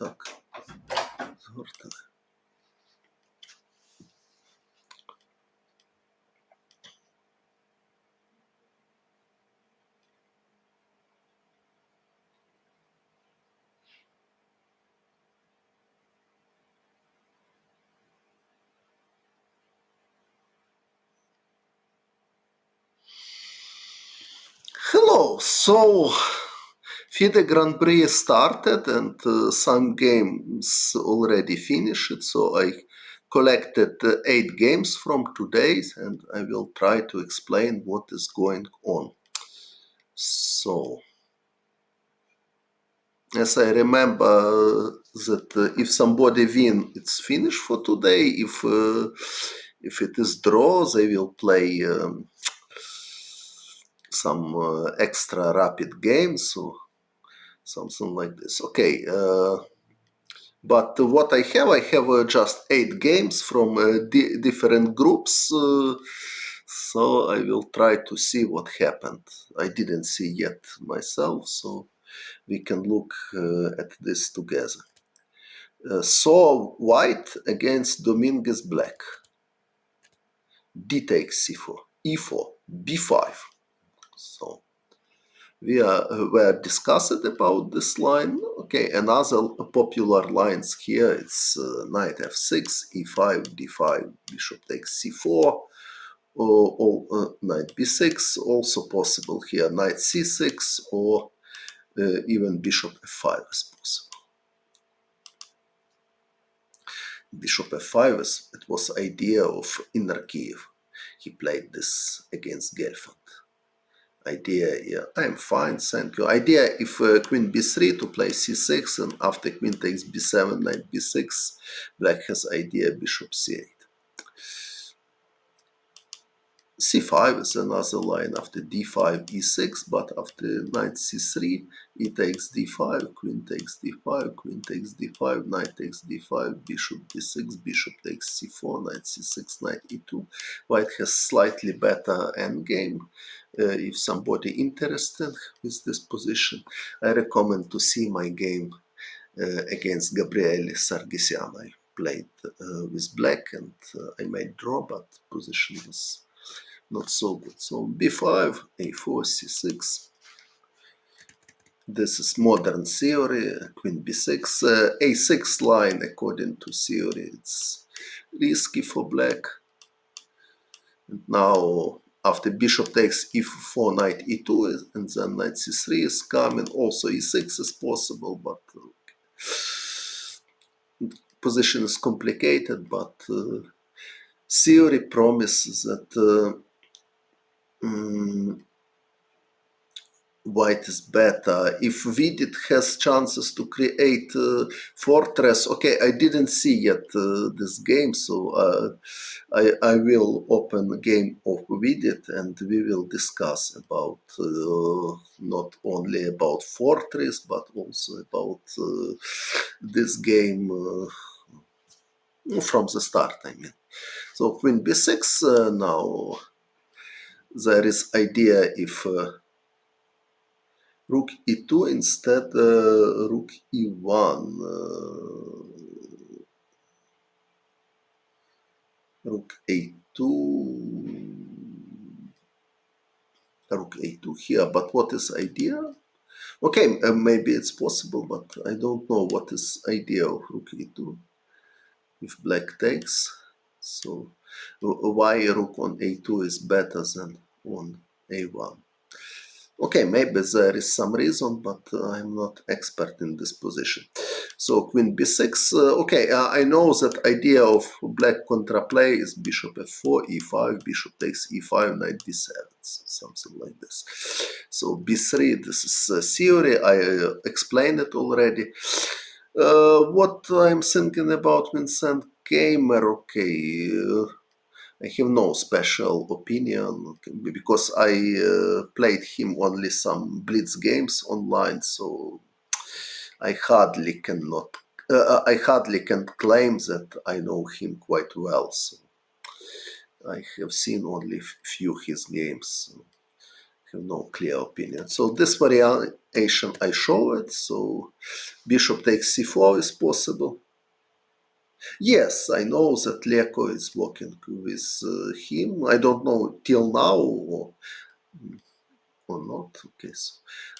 Так. Згортали. Hello. So FIDE Grand Prix started and some games already finished. So I collected 8 games from today and I will try to explain what is going on. So, as I remember that if somebody win, it's finished for today. If it is draw, they will play some extra rapid games or something like this. Okay. But what I have just 8 games from different groups. So I will try to see what happened. I didn't see yet myself, so we can look at this together. So white against Dominguez black. D takes c4, e4, b5. So we are discussed about this line. Okay, another popular lines here. It's knight f6, e5, d5, bishop takes c4, or knight b6. Also possible here, knight c6, or even bishop f5 is possible. Bishop f5 it was idea of Inner Kiev. He played this against Gelfand. Idea, yeah, I'm fine, thank you. Idea if queen b3 to play c6, and after queen takes b7, knight b6, black has idea bishop c8. c5 is another line after d5, e6, but after knight c3, e takes d5, queen takes d5, queen takes d5, knight takes d5, bishop d6, bishop takes c4, knight c6, knight e2. White has slightly better endgame. If somebody interested with this position, I recommend to see my game against Gabriele Sargisian. I played with black and I made draw, but position was not so good. So b5, a4, c6. This is modern theory. Queen b6, a6 line according to theory. It's risky for black. And now after bishop takes e4, knight e2, and then knight c3 is coming. Also e6 is possible, but position is complicated. But theory promises that white is better. If Vidit has chances to create fortress, okay, I didn't see yet this game, so I will open a game of Vidit and we will discuss about not only about fortress but also about this game from the start, I mean. So queen b6 now. There is idea if rook e2 instead rook e1. Rook a2. Rook a2 here. But what is idea? Okay, maybe it's possible, but I don't know what is idea of rook e2 if black takes. So why rook on a2 is better than on a1? Okay, maybe there is some reason, but I'm not expert in this position. So queen b6. Okay, I know that idea of black contraplay is bishop f4, e5, bishop takes e5, knight d7, something like this. So b3, this is theory. I explained it already. What I'm thinking about Vincent Gamer, okay. I have no special opinion because I played him only some blitz games online, so I hardly can claim that I know him quite well. So I have seen only few his games. So have no clear opinion. So this variation I show it. So bishop takes c4 is possible. Yes, I know that Leko is working with him. I don't know till now or not. Okay, so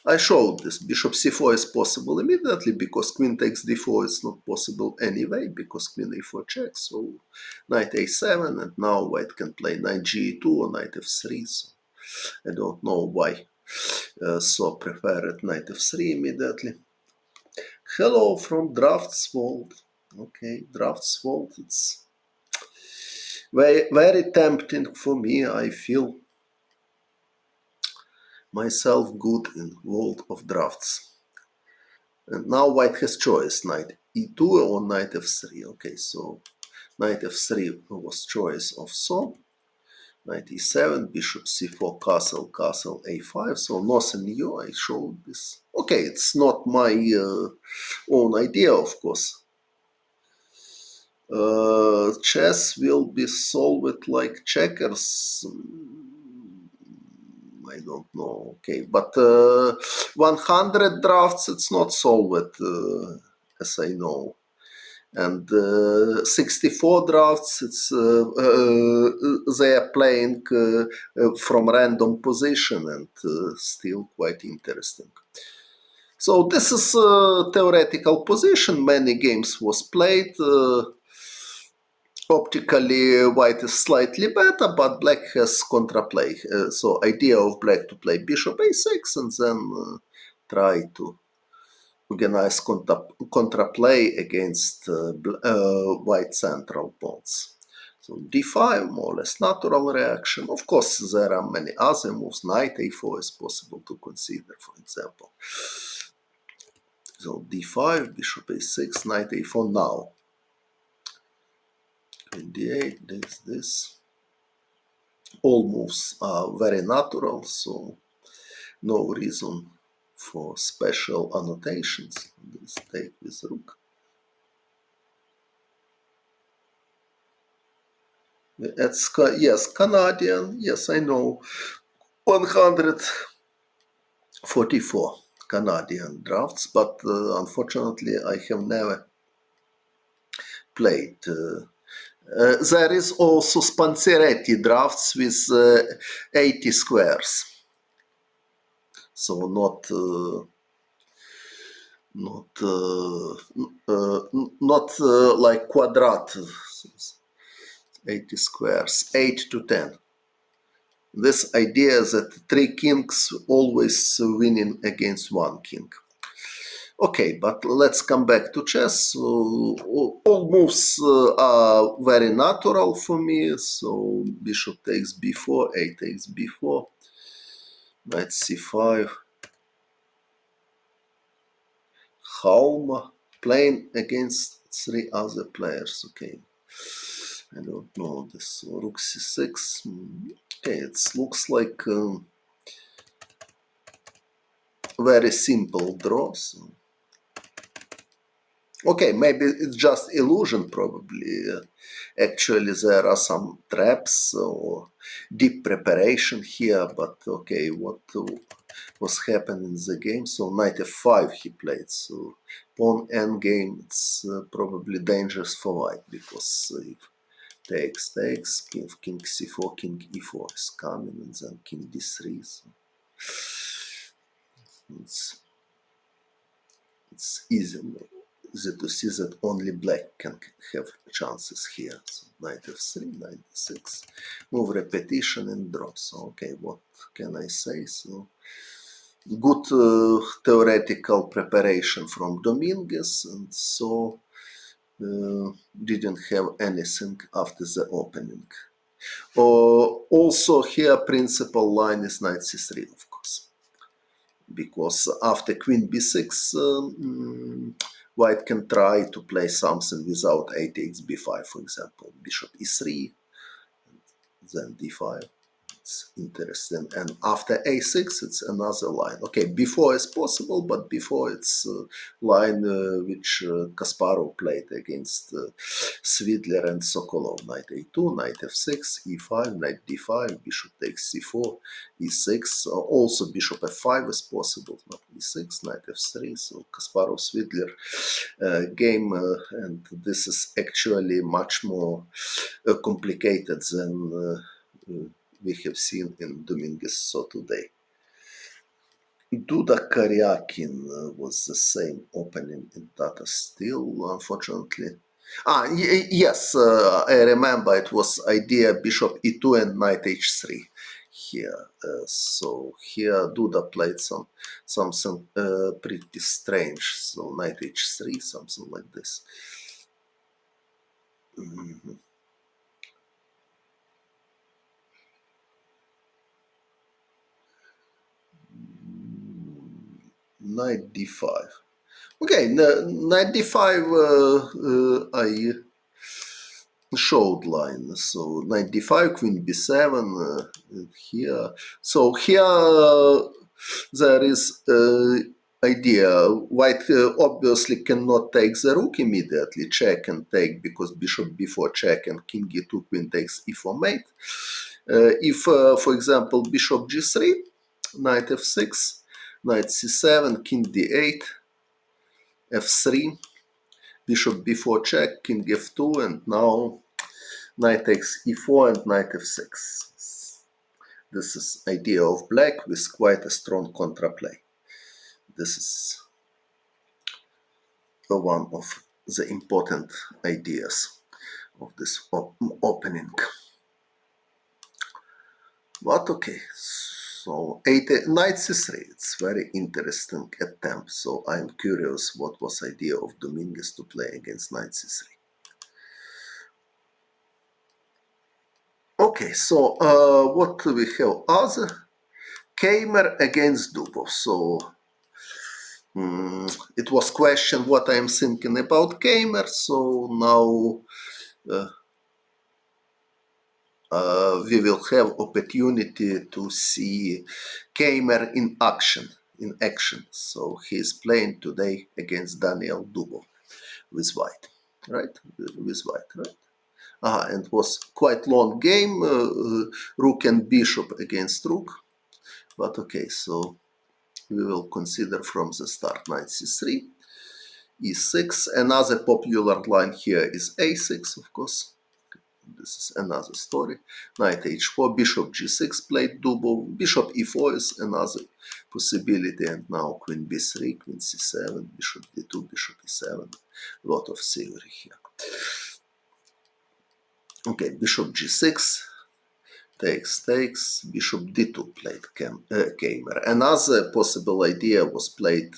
I showed this. Bishop c4 is possible immediately because queen takes d4 is not possible anyway because queen a4 checks. So knight a7 and now white can play knight g2 or knight f3. So I don't know why so prepared knight f3 immediately. Hello from Drafts World. Okay, Drafts World. It's very, very tempting for me. I feel myself good in World of Drafts. And now white has choice, knight e2 or knight f3. Okay, so knight f3 was choice of so. Knight e7, bishop c4, castle, castle a5. So nothing new, I showed this. Okay, it's not my own idea, of course. Chess will be solved like checkers. I don't know. Okay, but 100 drafts it's not solved, as I know, and 64 drafts it's they are playing from random position and still quite interesting. So this is a theoretical position. Many games was played. Optically, white is slightly better, but black has contraplay. So idea of black to play bishop a6 and then try to organize contraplay against white central pawns. So d5, more or less natural reaction. Of course, there are many other moves. Knight a4 is possible to consider, for example. So d5, bishop a6, knight a4 now. Queen d8, this. All moves are very natural, so no reason for special annotations. Let's take with rook. It's, yes, Canadian, yes, I know. 144 Canadian drafts, but unfortunately I have never played. There is also Spanzeretti drafts with 80 squares, so not like quadrat, 80 squares, 8 to 10. This idea that 3 kings always winning against 1 king. Okay, but let's come back to chess. All moves are very natural for me. So bishop takes b4, a takes b4, knight c5, Halma playing against 3 other players. Okay, I don't know this. Rook c6. Okay, it looks like very simple draw. So. Okay, maybe it's just illusion probably. Actually, there are some traps or deep preparation here, but okay, what was happening in the game? So knight f5 he played, so pawn endgame, it's probably dangerous for white, because if takes, king c4, king e4 is coming, and then king d3, so it's easy to see that only black can have chances here. So knight f3, knight d6, move repetition and draw. So okay, what can I say? So good theoretical preparation from Dominguez, and so didn't have anything after the opening. Also here principal line is knight c3, of course, because after queen b6 white can try to play something without a takes b5, for example, bishop e3, then d5. It's interesting. And after a6, it's another line. Okay, before is possible, but before it's line which Kasparov played against Svidler and Sokolov. Knight a2, knight f6, e5, knight d5, bishop takes c4, e6. Also bishop f5 is possible, not e6, knight f3. So Kasparov-Svidler game, and this is actually much more complicated than we have seen in Dominguez So today. Duda Karyakin was the same opening in Tata Steel, unfortunately. Yes, I remember it was idea bishop e2 and knight h3 here. So here Duda played something pretty strange. So knight h3, something like this. Mhm. Knight d5. Okay, knight d5 I showed line. So knight d5, queen b7 here. So here there is idea. White obviously cannot take the rook immediately. Check and take because bishop b4 check and king e2, queen takes e4 mate. If, for example, bishop g3, knight f6, knight c7, king d8, f3, bishop b4 check, king f2, and now knight takes e4 and knight f6. This is idea of black with quite a strong contraplay. This is one of the important ideas of this opening. But okay, so knight c3, it's very interesting attempt. So I'm curious what was idea of Dominguez to play against knight c3. Okay, so what we have other? Keimer against Dubov. So it was questioned what I'm thinking about Keimer. So now we will have opportunity to see Keimer in action. So he's playing today against Daniel Dubov with white, right? With white, right? And it was quite long game, rook and bishop against rook. But okay, so we will consider from the start knight c3, e6. Another popular line here is a6, of course. This is another story. Knight h4, bishop g6 played Dubov. Bishop e4 is another possibility. And now queen b3, queen c7, bishop d2, bishop e7. A lot of theory here. Okay, bishop g6. Takes, bishop d2 played Keimer. Another possible idea was played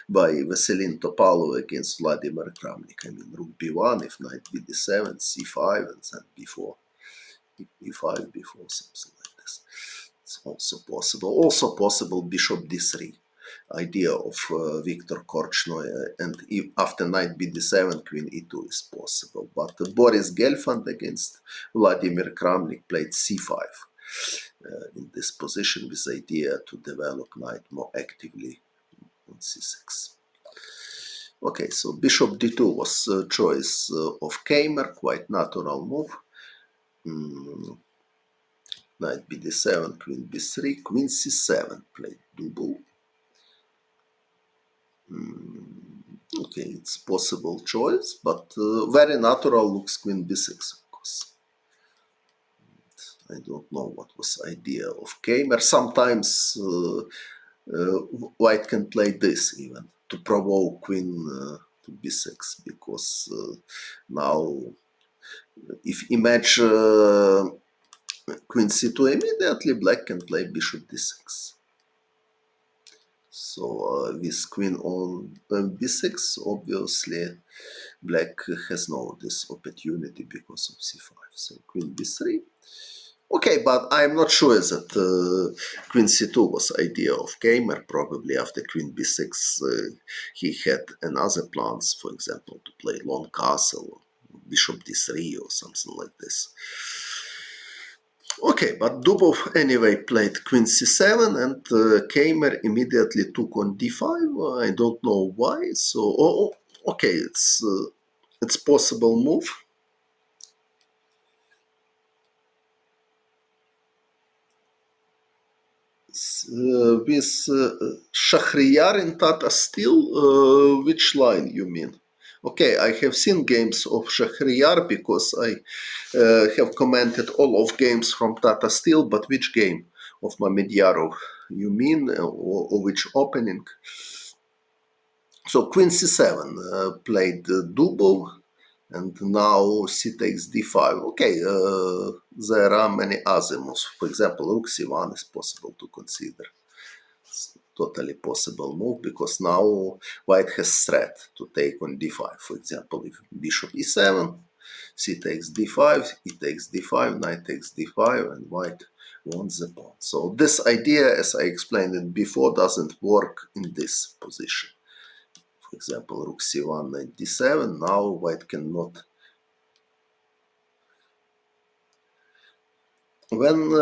by Vasilin Topalov against Vladimir Kramnik. I mean, rook b1, if knight bd7, c5, and then b4, e5, b4, something like this. It's also possible. Also possible bishop d3. Idea of Viktor Korchnoi, and after knight bd7, queen e2 is possible. But Boris Gelfand against Vladimir Kramnik played c5 in this position with idea to develop knight more actively on c6. Okay, so bishop d2 was choice of Keimer, quite natural move. Knight bd7, queen b3, queen c7 played Dubov. Okay, it's possible choice, but very natural looks queen b6, of course. I don't know what was idea of Keimer. Sometimes white can play this even to provoke queen to b6, because now if image queen c2 immediately, black can play bishop d6. So with queen on b6, obviously black has no this opportunity because of c5. So queen b3. Okay, but I'm not sure that queen c2 was idea of Keimer. Probably after queen b6 he had another plans, for example, to play long castle, bishop d3 or something like this. Okay, but Dubov anyway played queen c7 and Kamer immediately took on d5. I don't know why. So, okay, it's possible move. With Shahryar in Tata Steel, which line you mean? Okay, I have seen games of Shahryar because I have commented all of games from Tata Steel, but which game of Mamedyarov you mean, or which opening? So Queen c7 played Dubov, and now c takes d5. Okay, there are many azimuths. For example, rook c1 is possible to consider. It's totally possible move because now white has threat to take on d5. For example, if bishop e7, c takes d5, e takes d5, knight takes d5, and white wants the pawn. So this idea, as I explained it before, doesn't work in this position. For example, rook c1, knight d7. Now white cannot. When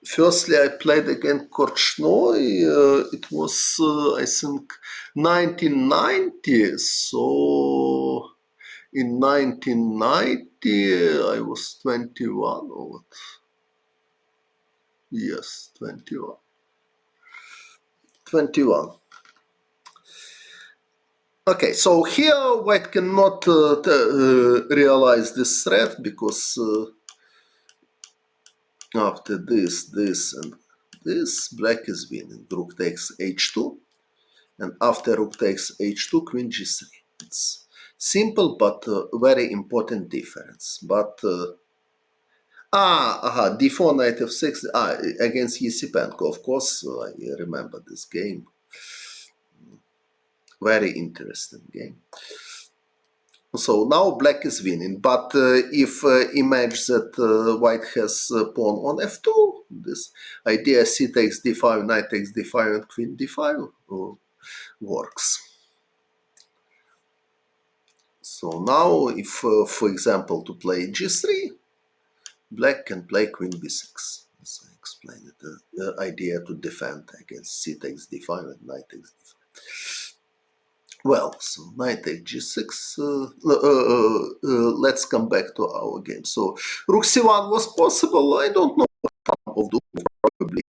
firstly I played against Korchnoi, it was I think 1990. So in 1990 I was 21 or what? Yes, 21. 21. Okay, so here white cannot realize this threat because after this, and this, black is winning. Rook takes h2, and after rook takes h2, queen g3. It's simple but very important difference. But d4, knight f6. Against Yesipenko, of course. I remember this game. Very interesting game. So now black is winning, but if image that white has pawn on f2, this idea c takes d5, knight takes d5, and queen d5 works. So now if, for example, to play g3, black can play queen b6. As I explained it, the idea to defend against c takes d5 and knight takes d5. Well, so knight takes g6. Let's come back to our game. So rook c1 was possible. I don't know of the probably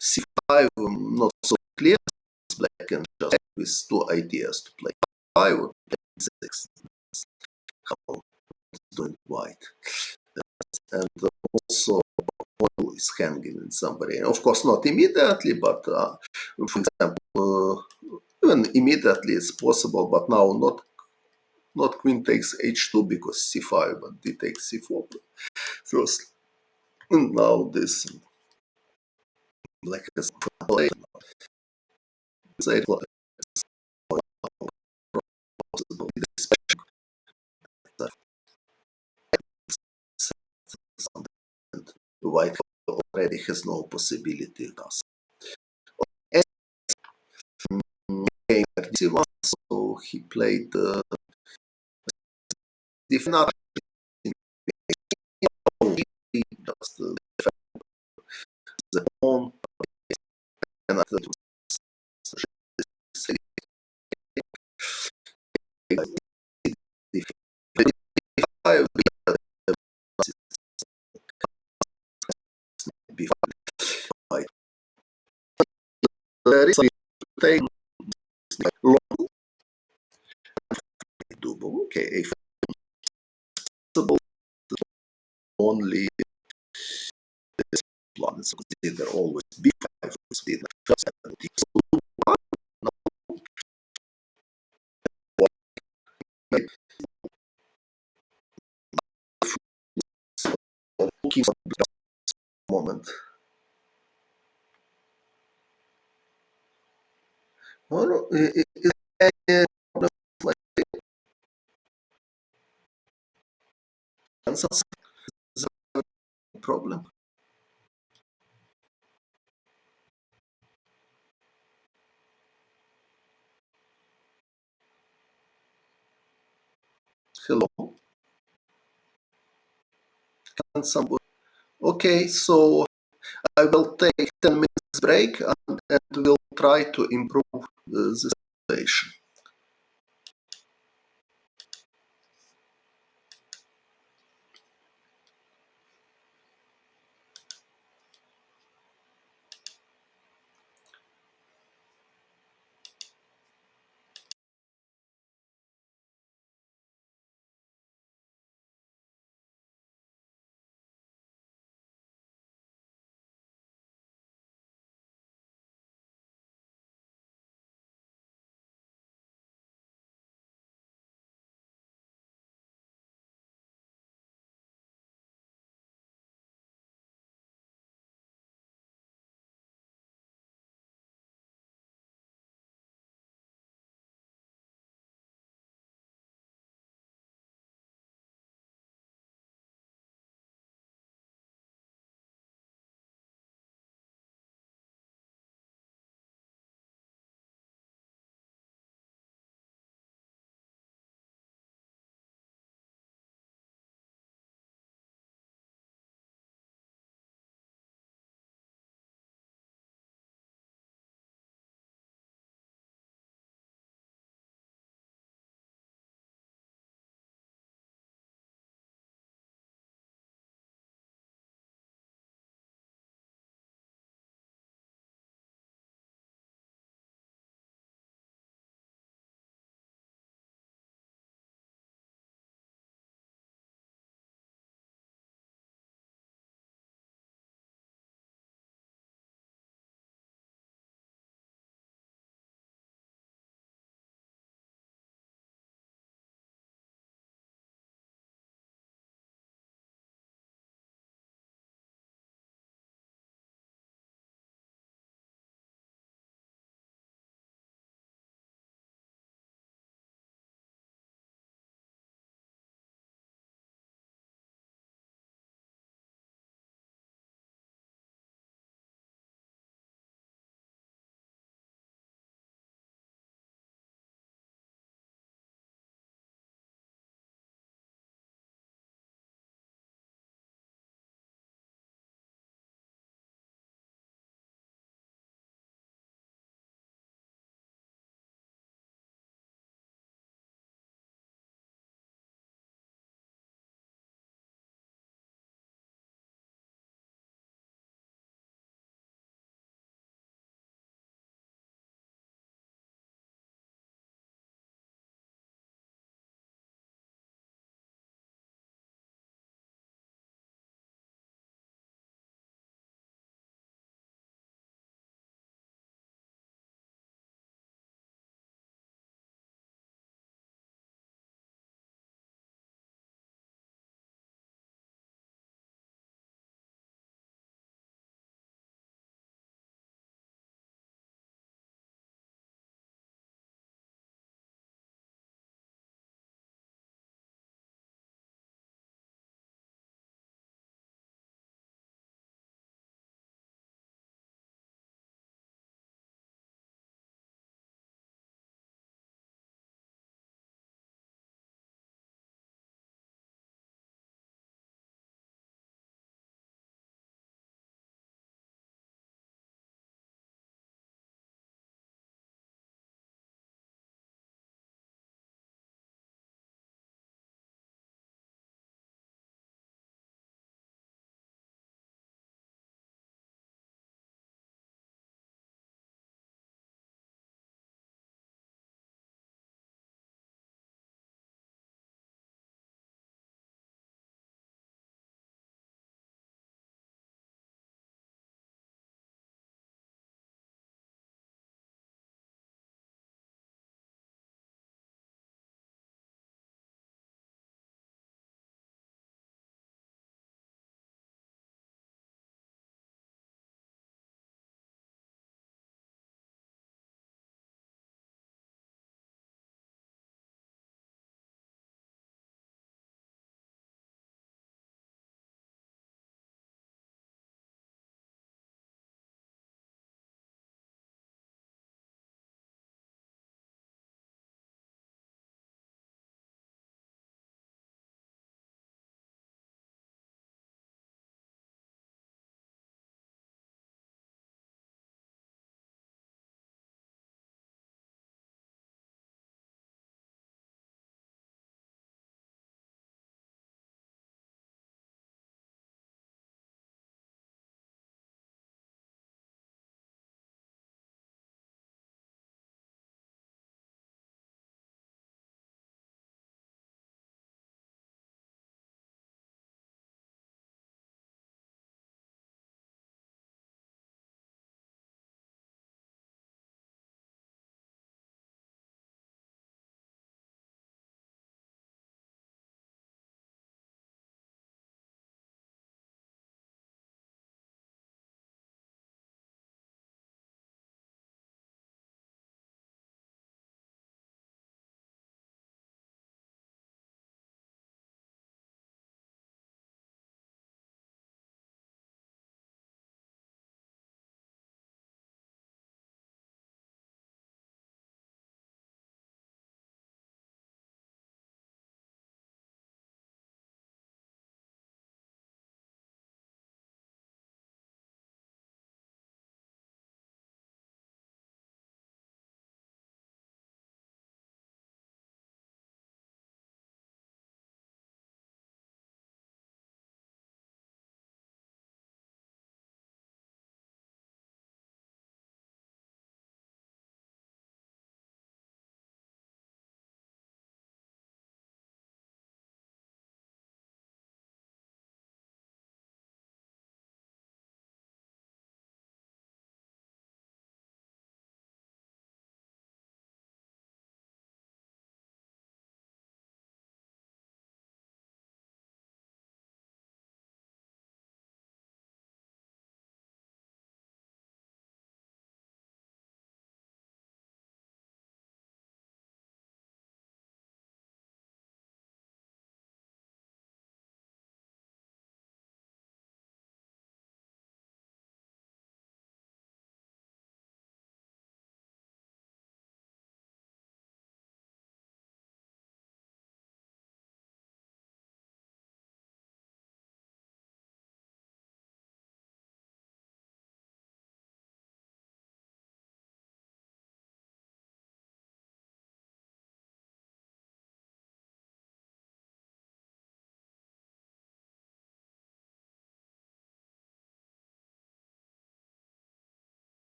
c5 not so clear. Black can just with two ideas to play 5 or play 6. How doing white, and also is hanging in somebody. Of course, not immediately, but for example, even immediately it's possible, but now not queen takes h2 because c5, but d takes c4 first. And now this black has played. Possible and white already has no possibility of us. And c1, so he played different just the pawn and after there is take long double. Okay, if possible, only this plan is consider always b5 consider just looking for the moment. Or is there any problem? Hello. Can somebody? Okay, so I will take 10 minutes break and will try to improve the situation.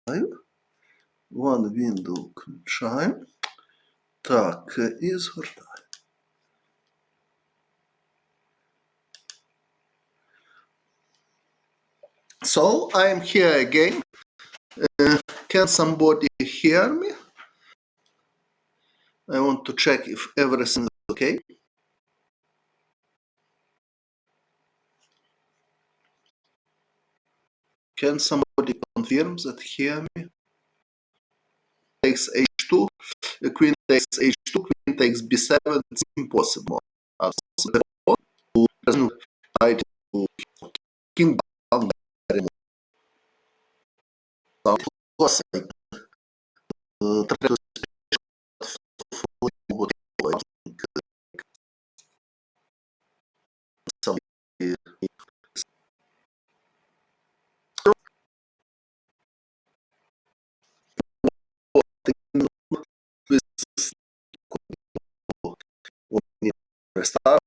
One window включаємо. Так, і згортаємо. So, I'm here again. Can somebody hear me? I want to check if everything is okay. Can somebody confirm that hear me? Takes h2, queen takes h2, queen takes b7, it's impossible. Doesn't try to king down of course I try to some restart.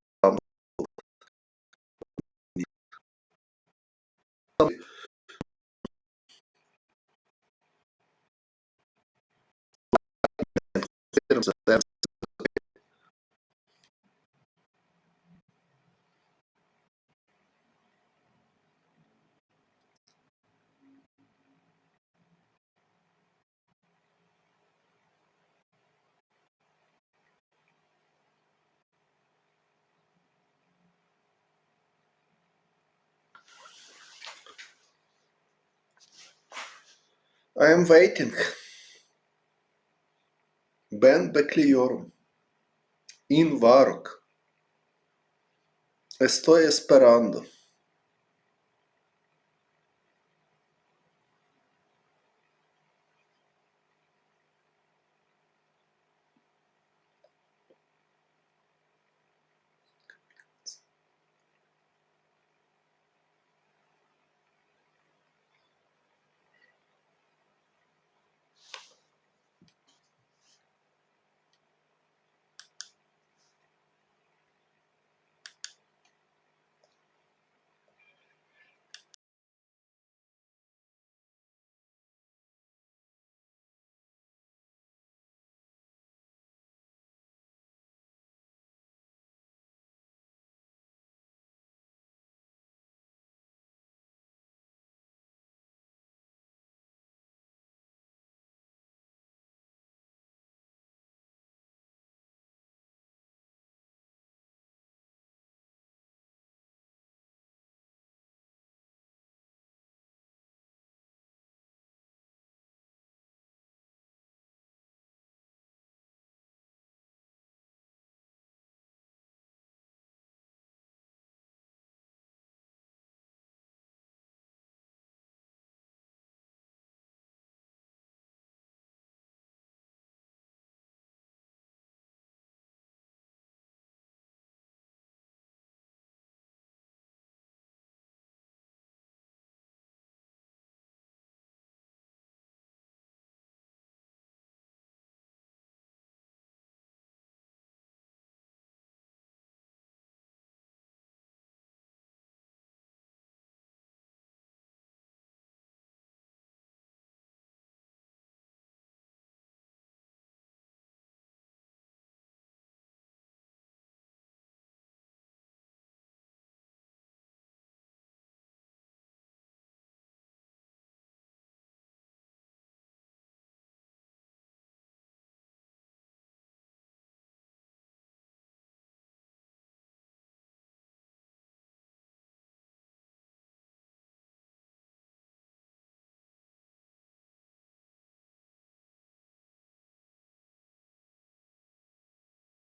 I am waiting. Ben bekliyorum. In varok. Estoy esperando.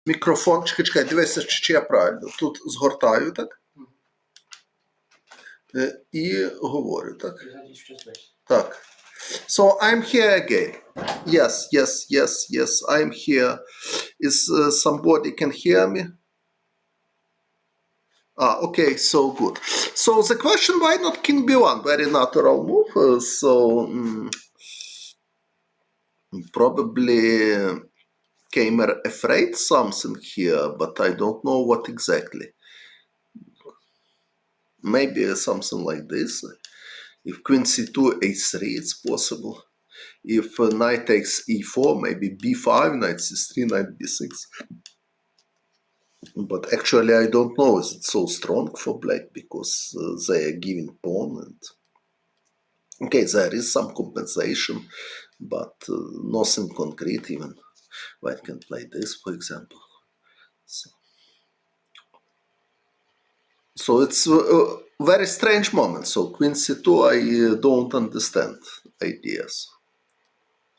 Мікрофон, чекай, дивися, чи я правильно. Тут згортаю, так? І говорю, так? Так. So I'm here again. Yes, I'm here. Is somebody can hear me? Okay, so good. So the question, why not king b1? Very natural move. Probably Kamer afraid something here, but I don't know what exactly. Maybe something like this. If queen c2, h3, it's possible. If knight takes e4, maybe b5, knight c3, knight b6. But actually, I don't know is it so strong for black because they are giving pawn and okay, there is some compensation, but nothing concrete. Even white can play this, for example. So it's a very strange moment. So queen c2, I don't understand ideas.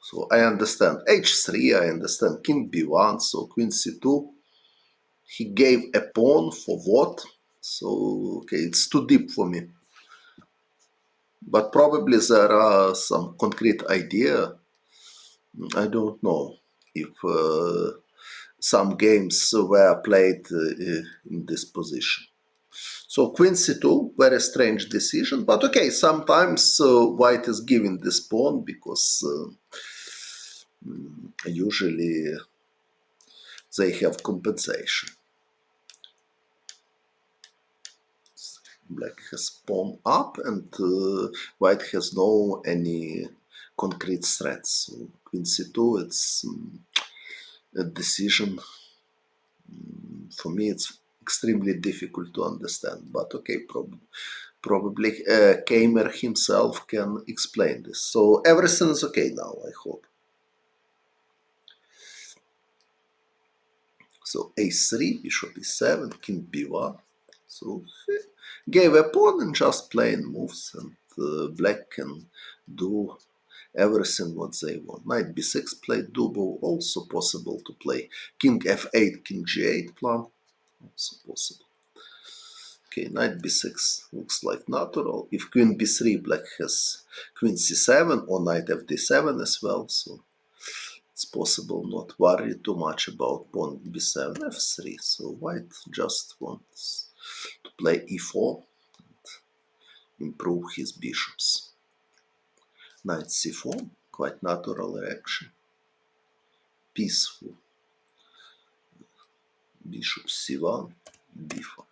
So I understand h3, I understand king b1, so queen c2. He gave a pawn for what? So, okay, it's too deep for me. But probably there are some concrete idea. I don't know if some games were played in this position. So queen c2, very strange decision. But okay, sometimes white is giving this pawn because usually they have compensation. Black has pawn up and white has no any concrete threats. So queen c2, it's a decision. For me, it's extremely difficult to understand. But okay, probably Kamer himself can explain this. So everything is okay now, I hope. So a3, bishop e7, king b1. So gave a pawn and just playing moves, and black can do everything what they want. Knight b6 played double, also possible to play king f8, king g8 plan, also possible. Okay, knight b6 looks like natural. If queen b3, black has queen c7 or knight fd7 as well, so it's possible not worry too much about pawn b7, f3. So white just wants to play e4 and improve his bishops. Knight c4, quite natural reaction. Peaceful. Bishop c1, b4,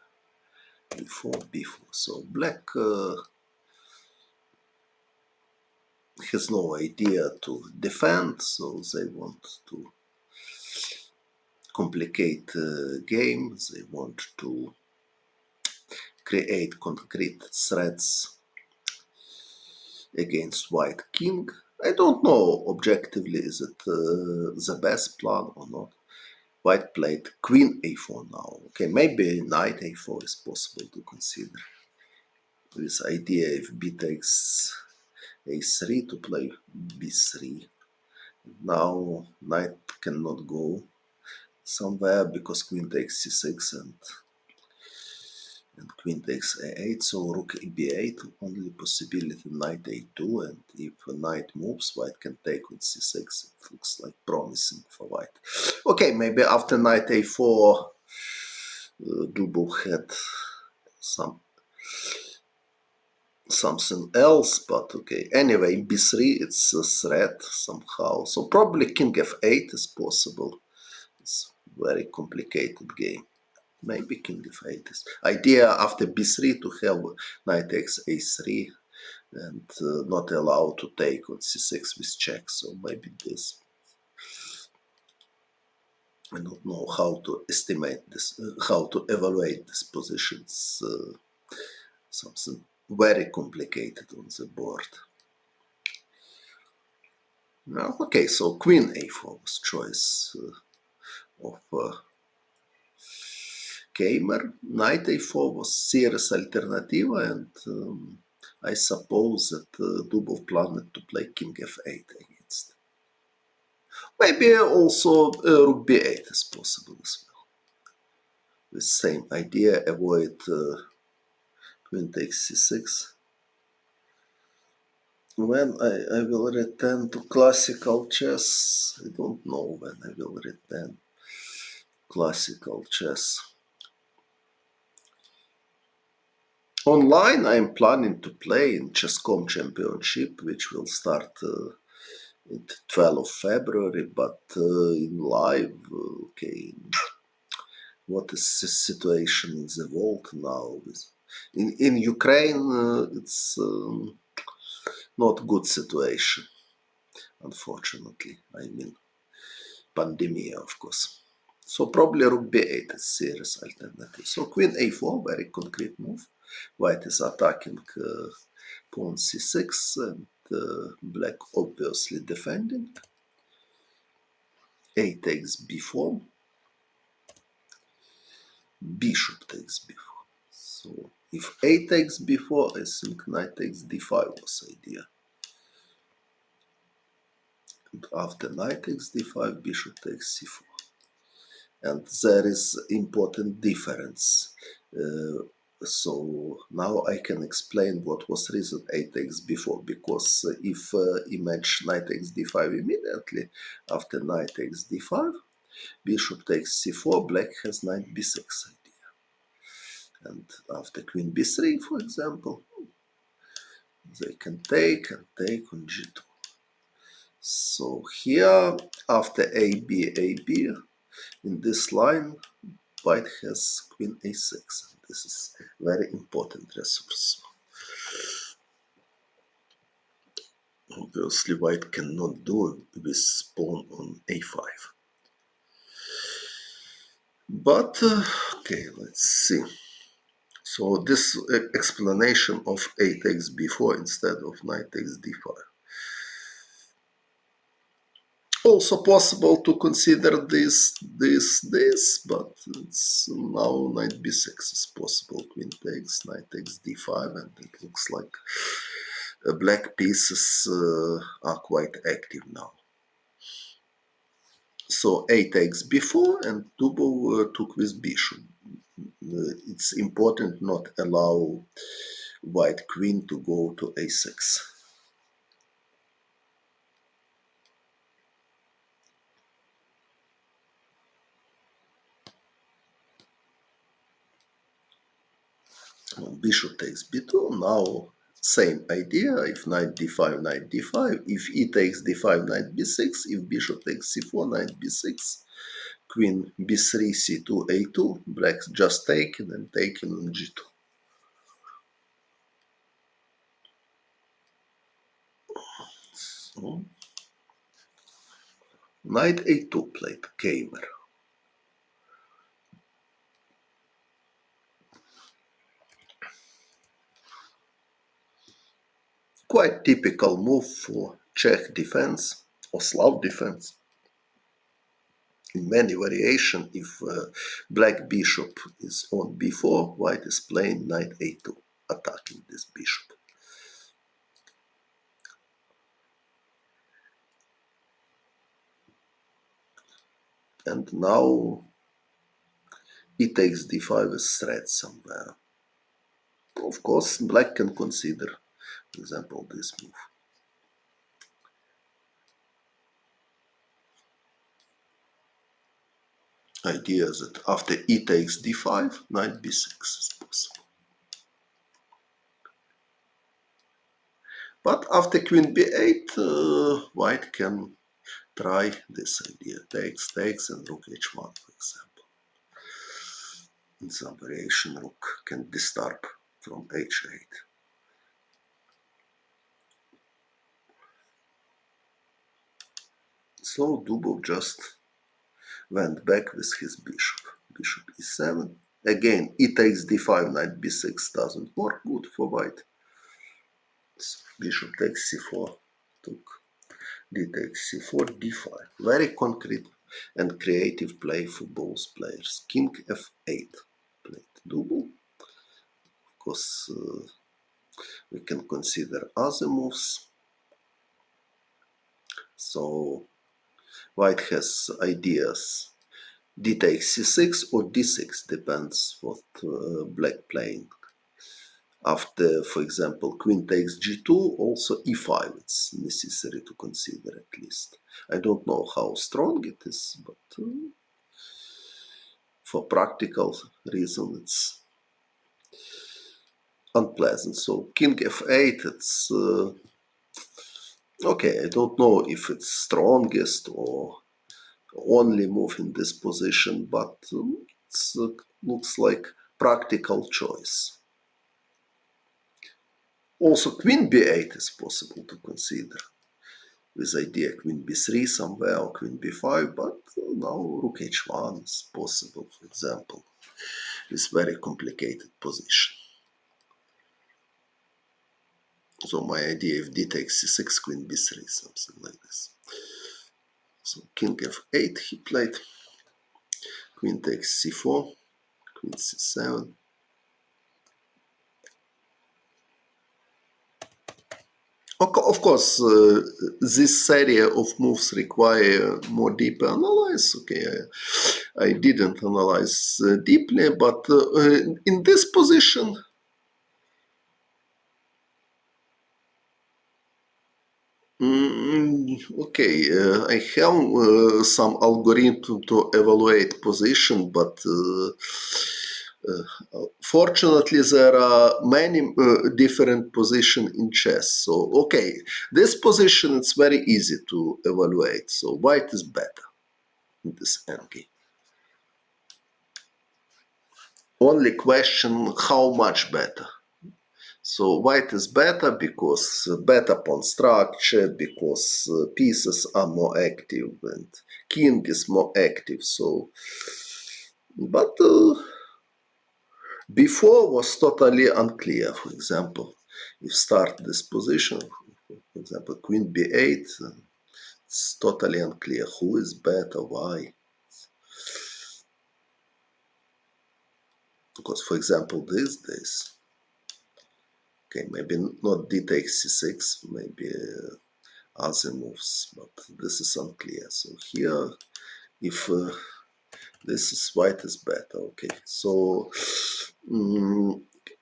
e4, b4. So black has no idea to defend, so they want to complicate the game. They want to create concrete threats against white king. I don't know objectively is it the best plan or not. White played queen a4 now. Okay, maybe knight a4 is possible to consider. This idea if b takes a3 to play b3. Now knight cannot go somewhere because queen takes c6 and queen takes a8, so rook b8, only possibility knight a2, and if a knight moves, white can take with c6. It looks like promising for white. Okay, maybe after knight a4, Dubov had something else, but okay. Anyway, b3, it's a threat somehow. So probably king f8 is possible. It's very complicated game. Maybe king f8 is idea after b3 to have knight takes a3 and not allowed to take on c6 with check. So maybe this. I don't know how to estimate this, how to evaluate these positions. Something very complicated on the board. Now, okay, so queen a4 was choice of Kamer. Knight a4 was serious alternative, and I suppose that Dubov planned to play king f8 against. Maybe also rook b8 is possible as well. The same idea, avoid queen takes c6. When I will return to classical chess, I don't know when I will return classical chess. Online, I'm planning to play in Chess.com Championship, which will start in 12th of February, but in live, okay, what is the situation in the world now? In Ukraine, it's not good situation. unfortunately. I mean, pandemia, of course. So probably rook b8 is serious alternative. So queen a4, very concrete move. White is attacking pawn c6 and black obviously defending. A takes b4, bishop takes b4. So if a takes b4, I think knight takes d5 was idea. And after knight takes d5, bishop takes c4. And there is important difference. So now I can explain what was reason a takes b4, because if image knight takes d5 immediately after knight takes d5, bishop takes c4, black has knight b6 idea. And after queen b3, for example, they can take and take on g2. So here, after a b, in this line, white has queen a6. This is very important resource. Obviously, white cannot do with pawn on a5. But, okay, let's see. So this explanation of a takes b4 instead of knight takes d5. Also possible to consider this, but it's now knight b6 is possible. Queen takes, knight takes d5, and it looks like black pieces are quite active now. So a takes b4 and Dubov took with bishop. It's important not allow white queen to go to a6. Bishop takes b2. Now same idea. If knight d5, knight d5. If e takes d5, knight b6. If bishop takes c4, knight b6. Queen b3, c2, a2. Black's just taken and taken on g2. So, knight a2 played gamer. Quite typical move for Czech defense or Slav defense. In many variations, if black bishop is on b4, white is playing knight a2, attacking this bishop. And now he takes d5 as threat somewhere. Of course, black can consider, for example, this move. Idea that after e takes d5, knight b6 is possible. But after queen b8, white can try this idea. Takes, and rook h1, for example. In some variation, rook can disturb from h8. So Dubov just went back with his bishop. Bishop e7. Again, e takes d5, knight b6 doesn't work good for white. So bishop takes c4, took d takes c4, d5. Very concrete and creative play for both players. King f8 played Dubov. Of course, we can consider other moves. So white has ideas. D takes c6 or d6, depends what black playing. After, for example, queen takes g2, also e5, it's necessary to consider at least. I don't know how strong it is, but for practical reason it's unpleasant. So king f8, it's okay, I don't know if it's strongest or only move in this position, but it looks like practical choice. Also, queen b8 is possible to consider. with idea queen b3 somewhere or queen b5, but now rook h1 is possible, for example. It's very complicated position. So my idea, if d takes c6, queen b3, something like this. So king f8 he played, queen takes c4, queen c7. Of course, this series of moves require more deeper analysis. Okay, I didn't analyze deeply, but in this position, okay, I have some algorithm to evaluate position, but fortunately there are many different positions in chess. So, okay, this position it's very easy to evaluate. So white is better in this endgame. Only question how much better. So white is better because better pawn structure, because pieces are more active and king is more active. So, but before was totally unclear. For example, if start this position, for example, queen b8, it's totally unclear who is better, why. Because, for example, these days, okay, maybe not d takes c6, maybe other moves, but this is unclear. So here, if this is white is better, okay. So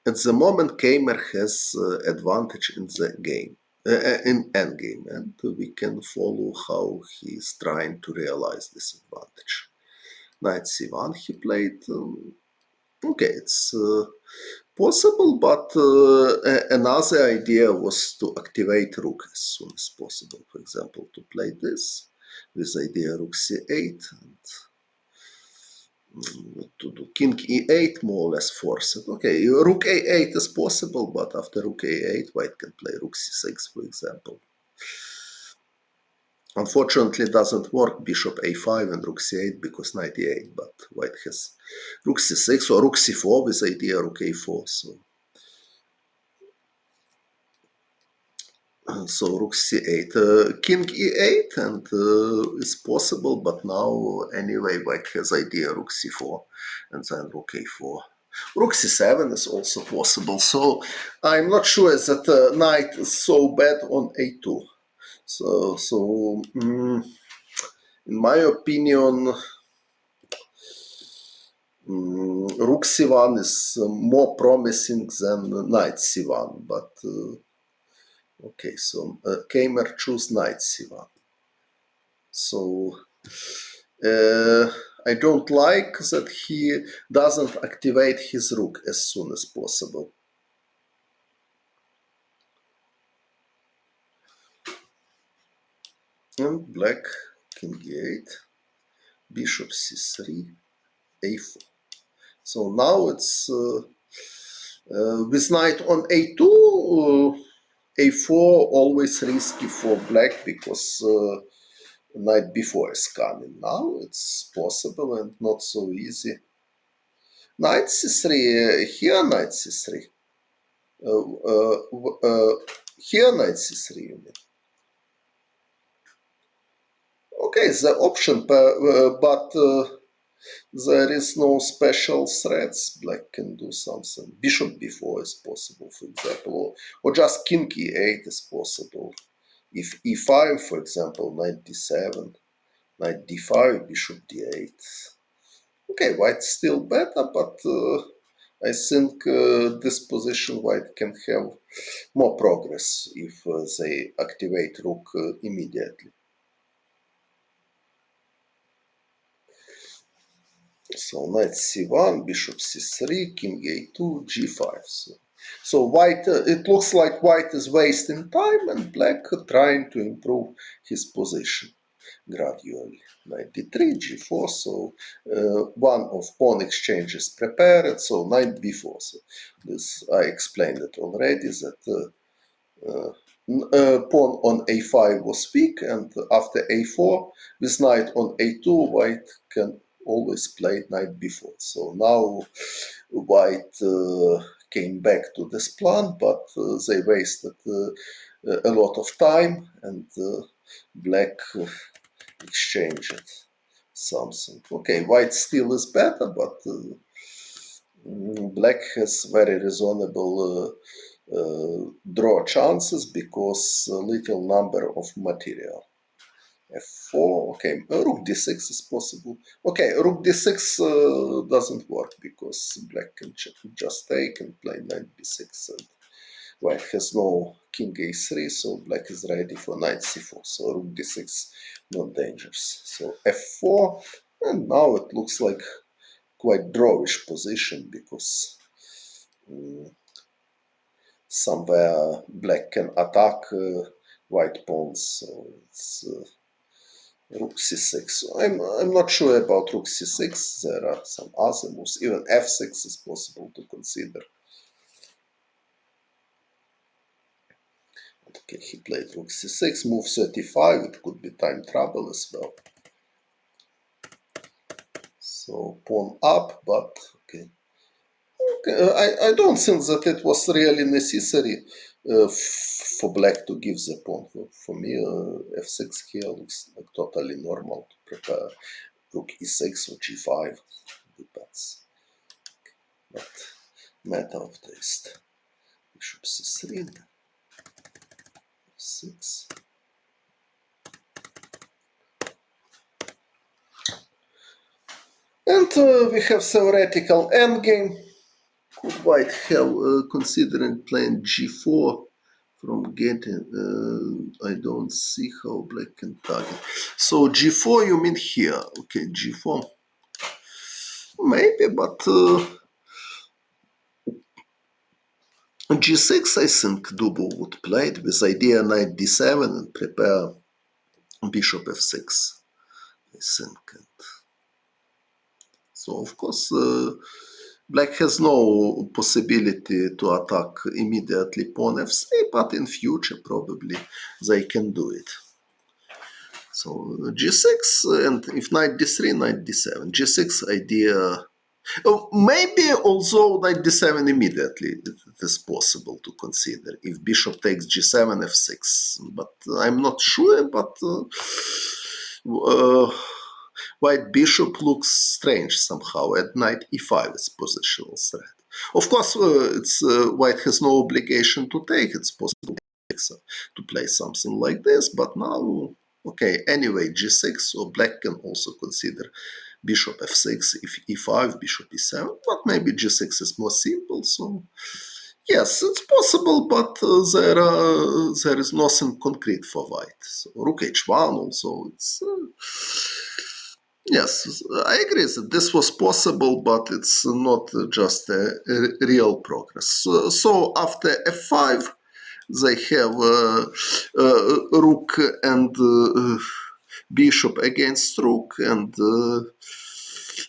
at the moment, Kamer has advantage in the game, in endgame, and we can follow how he is trying to realize this advantage. Knight c1 he played. Okay, it's possible, but another idea was to activate rook as soon as possible. For example, to play this with idea rook c8 and to do king e8, more or less force it. Okay, rook a8 is possible, but after rook a8, white can play rook c6, for example. Unfortunately, it doesn't work bishop a5 and rook c8 because knight e8, but white has rook c6 or rook c4 with idea rook a4. So rook c8, king e8, and it's possible, but now anyway white has idea rook c4 and then rook a4. Rook c7 is also possible, so I'm not sure that knight is so bad on a2. So in my opinion, rook c1 is more promising than knight c1, but okay, so Kamer choose knight c1. So I don't like that he doesn't activate his rook as soon as possible. And black king e8, bishop c3, a4. So now it's with knight on a2, a4 always risky for black because knight b4 is coming. Now it's possible and not so easy. Knight c3, here knight c3. Here knight c3, you mean? Okay, the option, but there is no special threats. Black can do something. Bishop b4 is possible, for example, or just king e8 is possible. If e5, for example, knight d7, knight d5, bishop d8. Okay, white's still better, but I think this position white can have more progress if they activate rook immediately. So knight c1, bishop c3, king a2, g5. So white, it looks like white is wasting time and black trying to improve his position gradually. Knight d3, g4, so one of pawn exchanges prepared, so knight b4. So this I explained it already that pawn on a5 was weak, and after a4 with knight on a2, white can always play knight b4. So now white came back to this plan, but they wasted a lot of time, and black exchanged something. Okay, white still is better, but black has very reasonable draw chances because a little number of material. f4, okay, rook d6 is possible. Okay, rook d6 doesn't work because black can just take and play knight b6, and white has no king a3, so black is ready for knight c4. So rook d6 not dangerous. So f4, and now it looks like quite drawish position because somewhere black can attack white pawns. So it's rook c6. So I'm not sure about rook c6. There are some other moves. Even f6 is possible to consider. Okay, he played rook c6, move 35. It could be time trouble as well. So pawn up, but okay. I don't think that it was really necessary for black to give the pawn. For me, f6 here looks like totally normal to prepare rook e6 or g5. Depends. But matter of taste. Bishop c3, f6. And we have theoretical endgame. Could white have considering playing g4 from getting? I don't see how black can target. So g4, you mean here? Okay, g4. Maybe, but g6, I think Dubo would play it with idea knight d7 and prepare bishop f6. I think. So of course, black has no possibility to attack immediately pawn f3, but in future probably they can do it. So g6, and if knight d3, knight d7. g6 idea. Maybe although knight d7 immediately it is possible to consider if bishop takes g7, f6. But I'm not sure, but white bishop looks strange somehow, and knight e5 is positional threat. Of course, white has no obligation to take. It's possible to play something like this, but now, okay, anyway, g6, so black can also consider bishop f6, if e5, bishop e7, but maybe g6 is more simple, so yes, it's possible, but there is nothing concrete for white. So rook h1 also, it's yes, I agree that this was possible, but it's not just a real progress. So after f5, they have rook and bishop against rook, and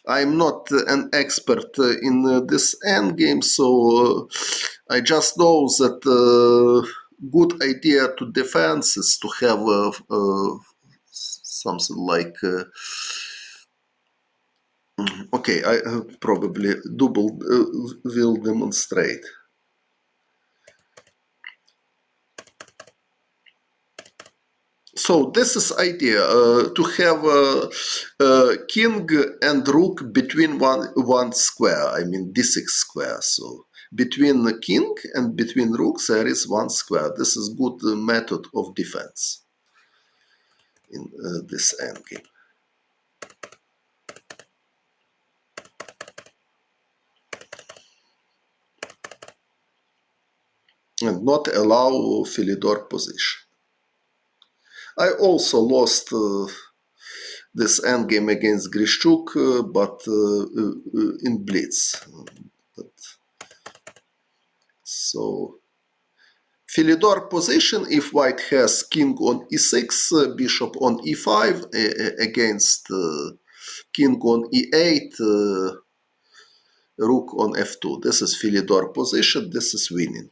I'm not an expert in this endgame, so I just know that good idea to defense is to have something like okay, I probably double will demonstrate. So this is idea to have king and rook between one square. I mean d6 square. So between the king and between rooks there is one square. This is good method of defense in this endgame. And not allow Philidor position. I also lost this endgame against Grishchuk, but in blitz. So Philidor position, if white has king on e6, bishop on e5 against king on e8, rook on f2. This is Philidor position. This is winning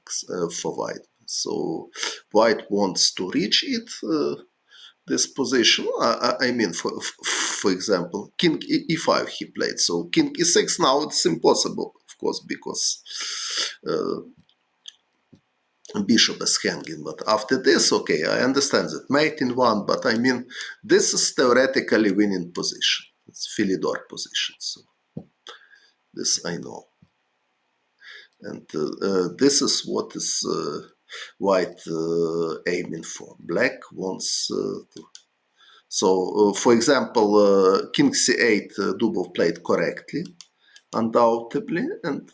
for white. So white wants to reach it, this position. I mean, for example, king e5 he played. So king e6 now it's impossible, of course, because bishop is hanging. But after this, okay, I understand that mate in one, but I mean, this is theoretically winning position. It's Philidor position. So this I know. And this is what is white aiming for. Black wants to. So, for example, king c8, Dubov played correctly, undoubtedly, and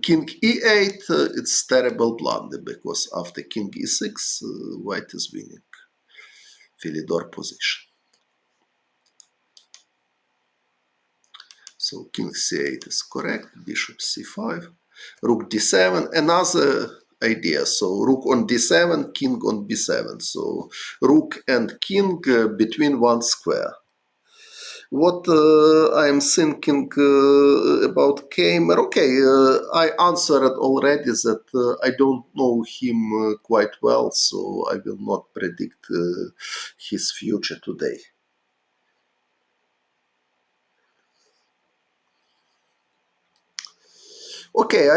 king e8, it's terrible blunder, because after king e6, white is winning Philidor position. So king c8 is correct, bishop c5, rook d7, another idea. So rook on d7, king on b7. So rook and king between one square. What I'm thinking about Kramer, okay, I answered already that I don't know him quite well, so I will not predict his future today. Okay,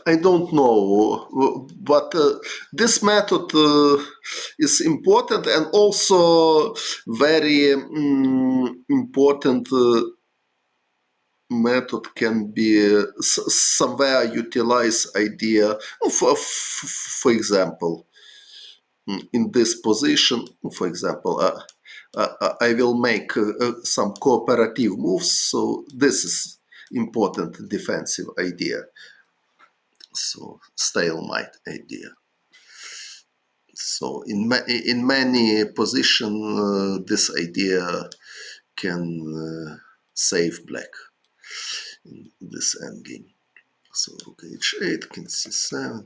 I don't know, but this method is important, and also very important method can be somewhere utilize idea. For example, in this position, for example, I will make some cooperative moves, so this is important defensive idea. So stalemate idea. So in many position, this idea can save black in this endgame. So rook h8, king c7.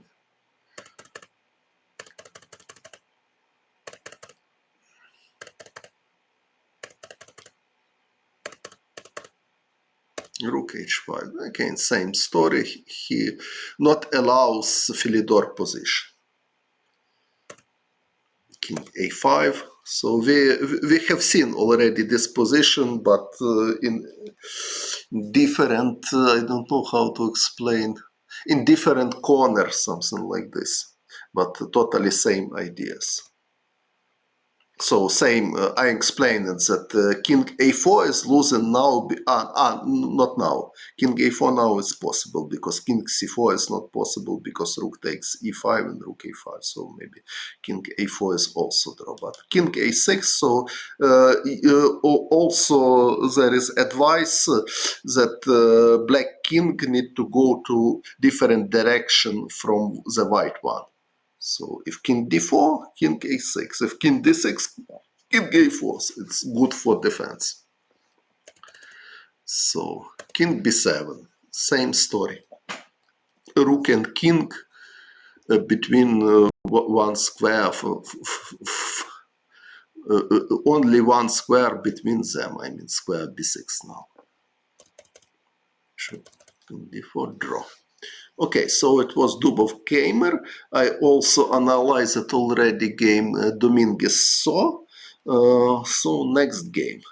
Rook h5. Again, same story. He not allows Philidor position. King a5. So we have seen already this position, but in different, I don't know how to explain, in different corners, something like this, but totally same ideas. So same, I explained it that king a4 is losing now, not now. King a4 now is possible, because king c4 is not possible, because rook takes e5 and rook a5. So maybe king a4 is also draw. But king a6, so also there is advice that black king need to go to different direction from the white one. So if king d4, king a6. If king d6, king a4. It's good for defense. So king b7, same story. Rook and king between one square, only one square between them. I mean square b6 now. Sure. King d4, draw. Okay, so it was Dubov Kramer. I also analyzed already game Dominguez saw. So next game.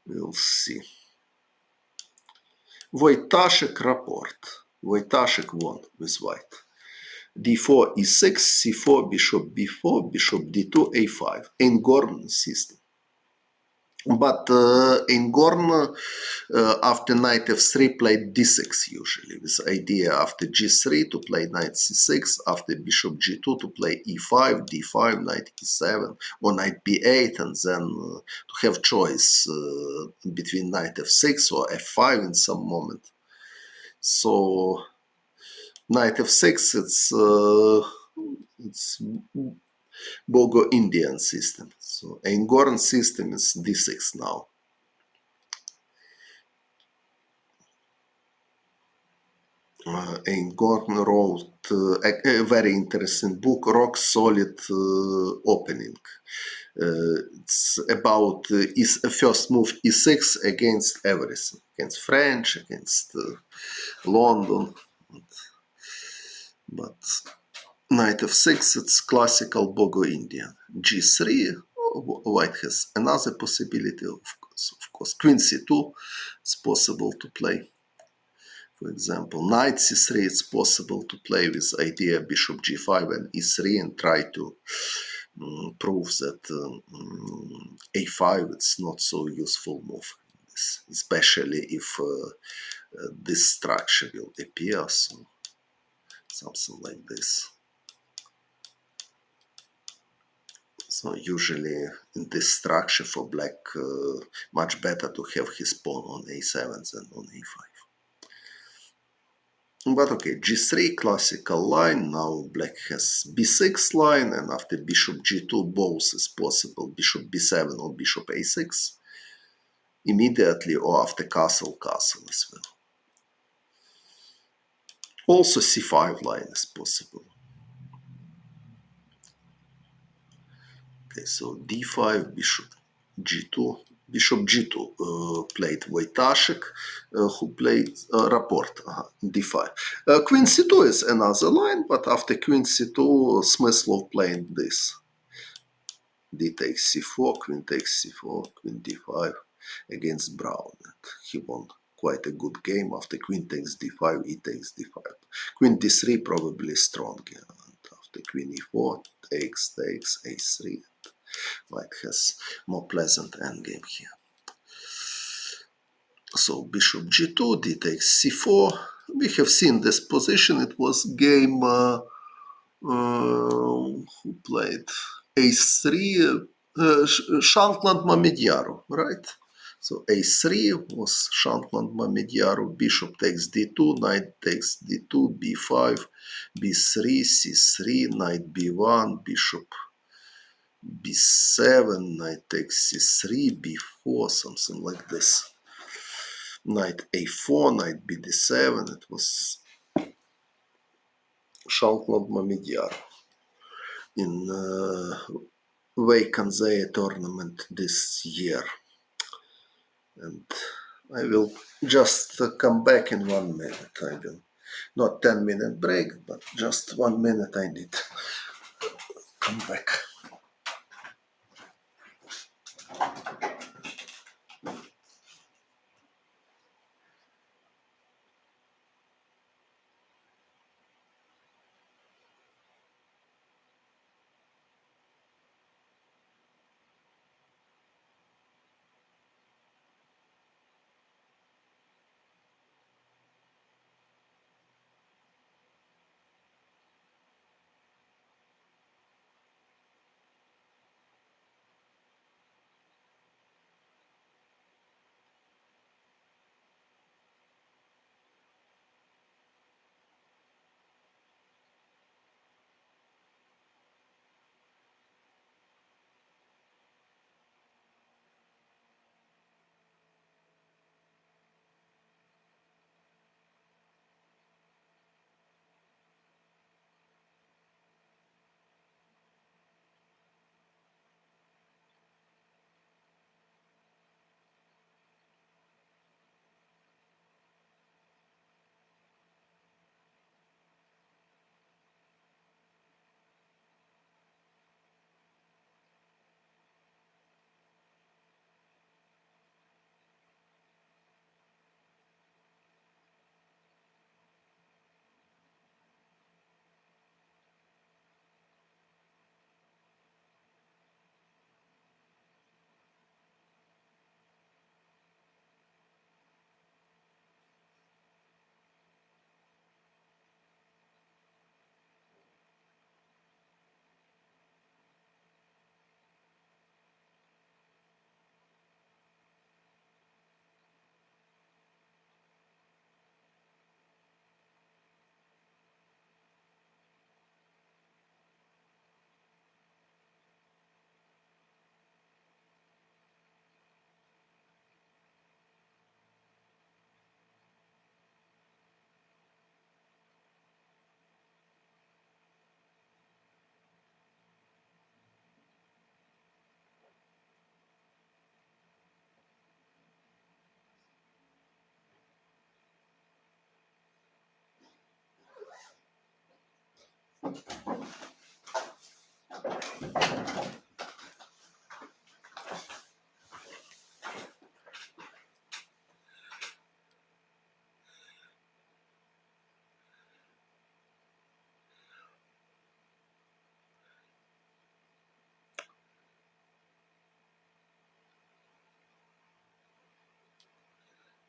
We'll see. Wojtaszek rapport. Wojtaszek won with white. d4, e6, c4, bishop b4, bishop d2, a5. Engorn system. But Ingorn, after knight f3, played d6 usually, with idea after g3 to play knight c6, after bishop g2 to play e5, d5, knight e7, or knight b8, and then to have choice between knight f6 or f5 in some moment. So knight f6, it's Bogo Indian system. So Ingorn system is d6 now. Gordon wrote a very interesting book, Rock Solid Opening. It's about first move e6 against everything. against French, against London. But knight f6, it's classical Bogo Indian. g3, white has another possibility, of course. Queen c2, it's possible to play. For example, knight c3, it's possible to play with idea bishop g5 and e3 and try to prove that a5 it's not so useful move, especially if this structure will appear, so something like this. So usually in this structure for black, much better to have his pawn on a7 than on a5. But okay, g3, classical line. Now black has b6 line, and after bishop g2, both is possible. Bishop b7 or bishop a6 immediately, or after castle, castle as well. Also c5 line is possible. Okay, so d5, bishop g2. Bishop g2 played Wojtaszek, who played Rapport, d5. Queen c2 is another line, but after queen c2, Smyslov playing this. D takes c4, queen takes c4, queen d5 against Brown. And he won quite a good game. After queen takes d5, e takes d5. Queen d3 probably strong. And after queen e4, takes a3. White has more pleasant endgame here. So bishop g2, d takes c4. We have seen this position. It was game who played a3, Shantland Mamedyaru, right? So a3 was Shantland Mamedyaru. Bishop takes d2, knight takes d2, b5, b3, c3, knight b1, bishop b7, knight takes c3, b4, something like this. Knight a4, knight bd7. It was Shantland Mamedyaru in Vaikanzaya tournament this year. And I will just come back in 1 minute. I will not 10-minute break, but just 1 minute I need to come back.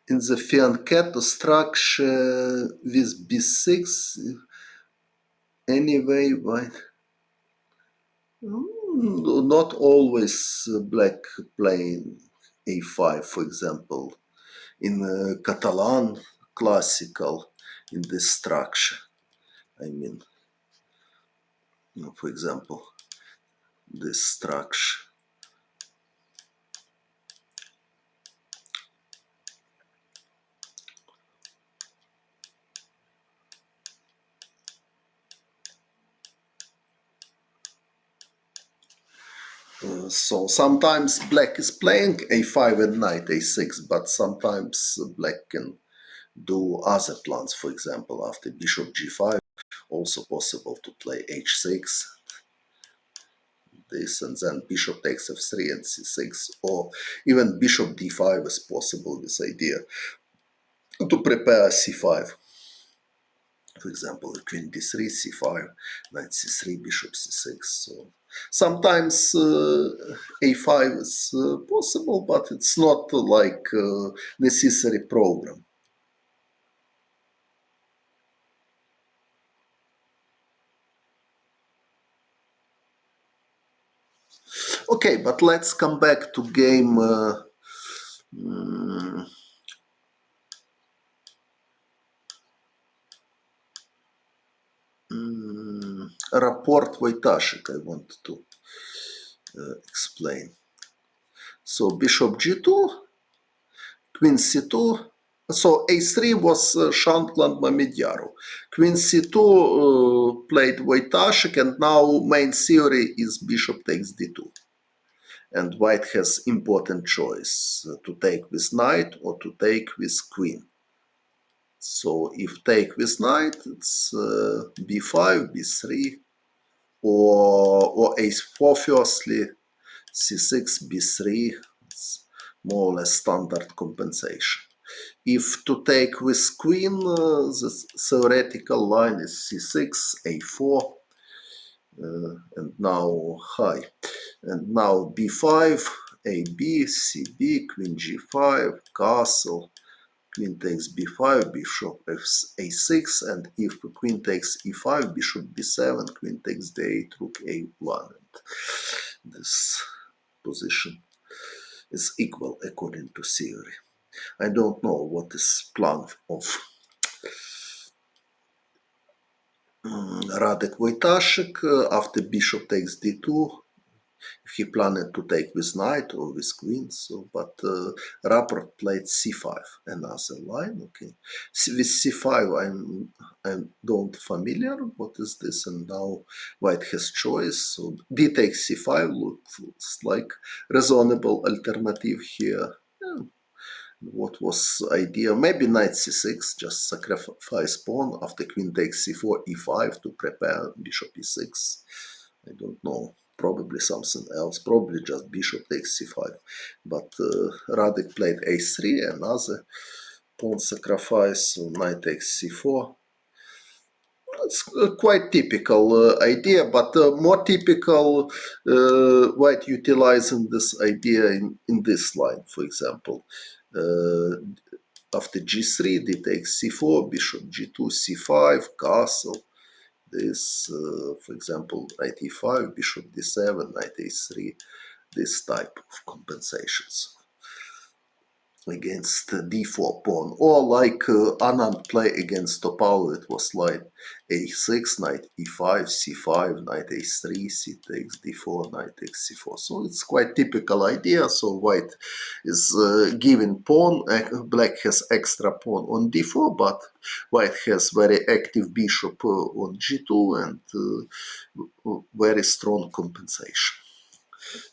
in the fianchetto structure with b6, anyway, why? Not always black playing a5, for example. In Catalan classical, in this structure, I mean, for example, this structure. So sometimes black is playing a5 and knight a6, but sometimes black can do other plans. For example, after bishop g5, also possible to play h6, this, and then bishop takes f3 and c6, or even bishop d5 is possible, this idea to prepare c5. For example, queen d3, c5, knight c3, bishop c6. So sometimes a5 is possible, but it's not like necessary program. Okay, but let's come back to game rapport Wojtaszek I want to explain. So bishop g2, queen c2. So a3 was Shankland Mamedyaru. Queen c2 played Wojtaszek, and now main theory is bishop takes d2. And white has important choice to take with knight or to take with queen. So if take with knight, it's b5, b3, or a4 firstly, c6, b3. It's more or less standard compensation. If to take with queen, the theoretical line is c6, a4, and now high. And now b5, ab, cb, queen g5, castle, queen takes b5, bishop a6, and if queen takes e5, bishop b7, queen takes d8, rook a1. And this position is equal according to theory. I don't know what is plan of Radek Wojtaszek after bishop takes d2. If he planned to take with knight or with queen, so but Rapport played c5, another line. Okay, with c5 I don't familiar what is this, and now white has choice. So d takes c5 looks like reasonable alternative here. Yeah. What was idea? Maybe knight c6, just sacrifice pawn after queen takes c4, e5 to prepare bishop e6. I don't know. Probably something else. Probably just bishop takes c5. But Radek played a3, another pawn sacrifice. So knight takes c4. It's quite typical idea, but more typical white utilizing this idea in this line, for example. Uh, After g3, d takes c4, bishop g2, c5, castle. This, for example, knight e5, bishop d7, knight a3, this type of compensations against d4 pawn, or like Anand play against Topal, it was like a6, knight e5, c5, knight a3, c takes d4, knight takes c4. So it's quite typical idea. So white is giving pawn, black has extra pawn on d4, but white has very active bishop on g2 and very strong compensation.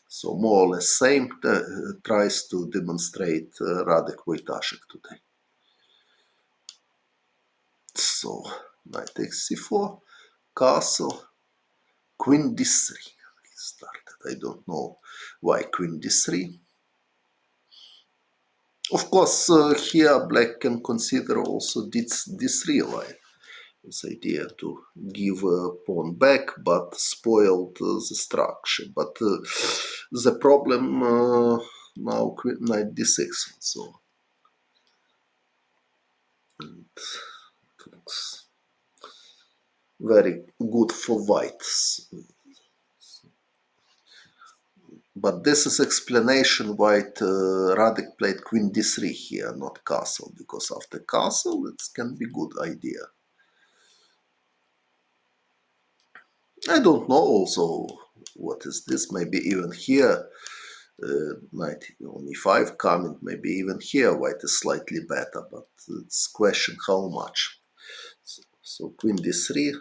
So more or less same tries to demonstrate Radek Wojtaszek today. So knight takes c4, castle, queen d3. He started. I don't know why queen d3. Of course, here black can consider also d3 line. This idea to give a pawn back, but spoiled the structure. But the problem now knight d6. So And it looks very good for whites. But this is explanation why Radek played queen d3 here, not castle, because after castle it can be good idea. I don't know also what is this, maybe even here knight on e5 coming, maybe even here white is slightly better, but it's question how much. So queen d3,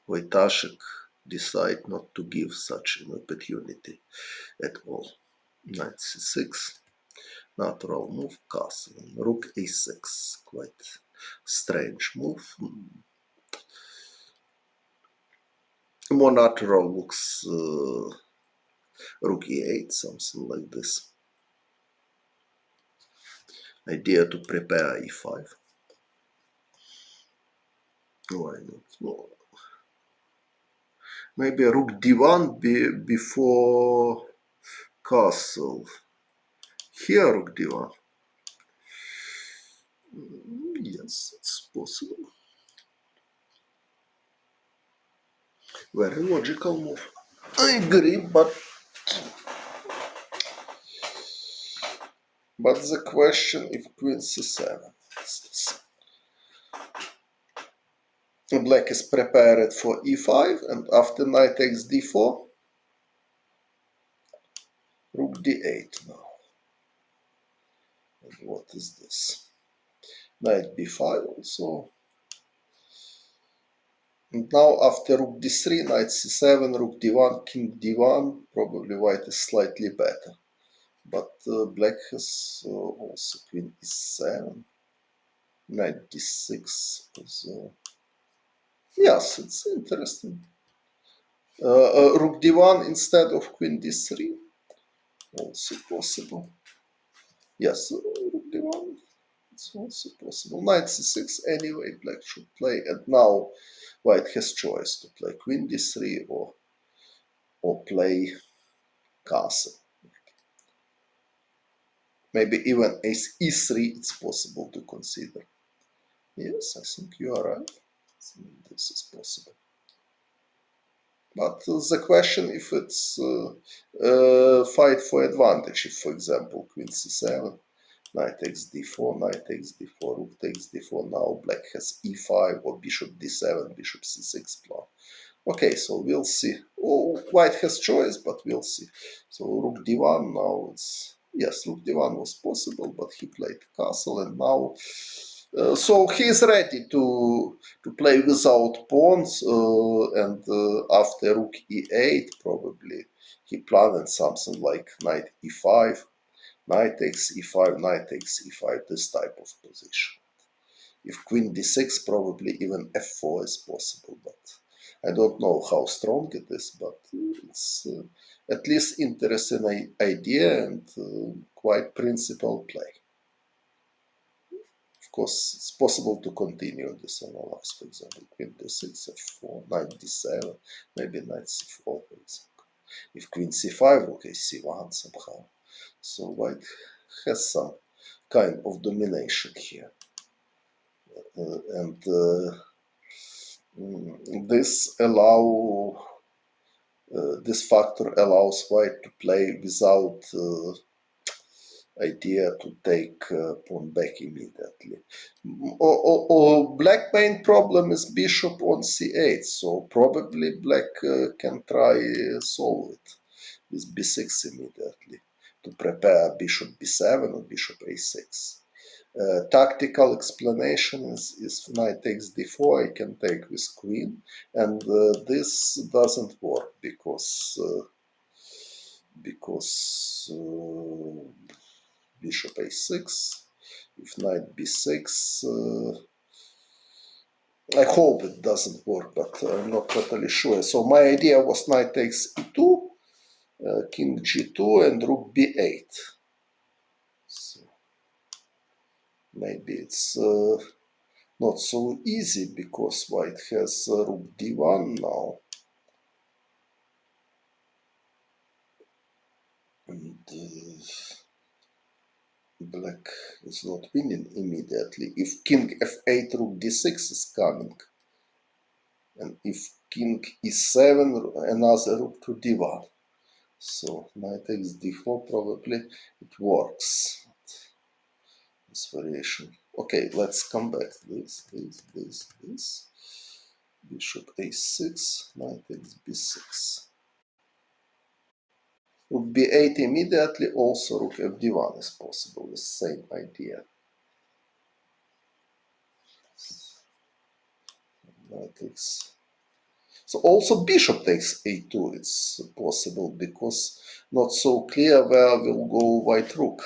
Wojtaszek decide not to give such an opportunity at all. Knight c6, natural move, castle, rook a6, quite strange move. More natural looks rook e8, something like this. Idea to prepare e5. Why not? No. Maybe rook d1 before castle. Here rook d1. Yes, it's possible. Very logical move. I agree, but the question if queen c7. Black is prepared for e5, and after knight takes d4, rook d8 now. And what is this? Knight b5 also. And now after rook d3, knight c7, rook d1, king d1, probably white is slightly better. But black has also queen e7, knight d6. So yes, it's interesting. Rook d1 instead of queen d3, also possible. Yes, rook d1, it's also possible. Knight c6 anyway, black should play, and now white has choice to play queen d3 or play castle. Maybe even ace e3 it's possible to consider. Yes, I think you are right. This is possible. But the question if it's fight for advantage, if for example queen c7, knight takes d4, knight takes d4, rook takes d4, now black has e5 or bishop d7, bishop c6 plan. Okay, so we'll see. Oh, white has choice, but we'll see. So rook d1 now it's, yes, rook d1 was possible, but he played castle, and now so he is ready to play without pawns, and after rook e8 probably he planned something like knight e5, knight takes e5, knight takes e5, this type of position. If queen d6, probably even f4 is possible, but I don't know how strong it is, but it's at least interesting idea and quite principled play. Of course, it's possible to continue this analysis, for example, queen d6, f4, knight d7, maybe knight c4, for example. If queen c5, okay, c1 somehow. So white has some kind of domination here. And this factor allows white to play without idea to take pawn back immediately. Or black main problem is bishop on c8, so probably black can try solve it with b6 immediately to prepare bishop b7 or bishop a6. Tactical explanation is knight takes d4, I can take with queen, and this doesn't work because bishop a6, if knight b6, I hope it doesn't work, but I'm not totally sure. So my idea was knight takes e2, king g2, and rook b8. So maybe it's not so easy because white has rook d1 now. And Black is not winning immediately. If king f8, rook d6 is coming, and if king e7, another rook to d1. So knight takes d4, probably it works. This variation. Okay, let's come back. This. Bishop a6, knight takes b6. Rook b8 immediately, also rook fd1 is possible, the same idea. Knight takes. So also bishop takes a2, it's possible, because not so clear where will go white rook.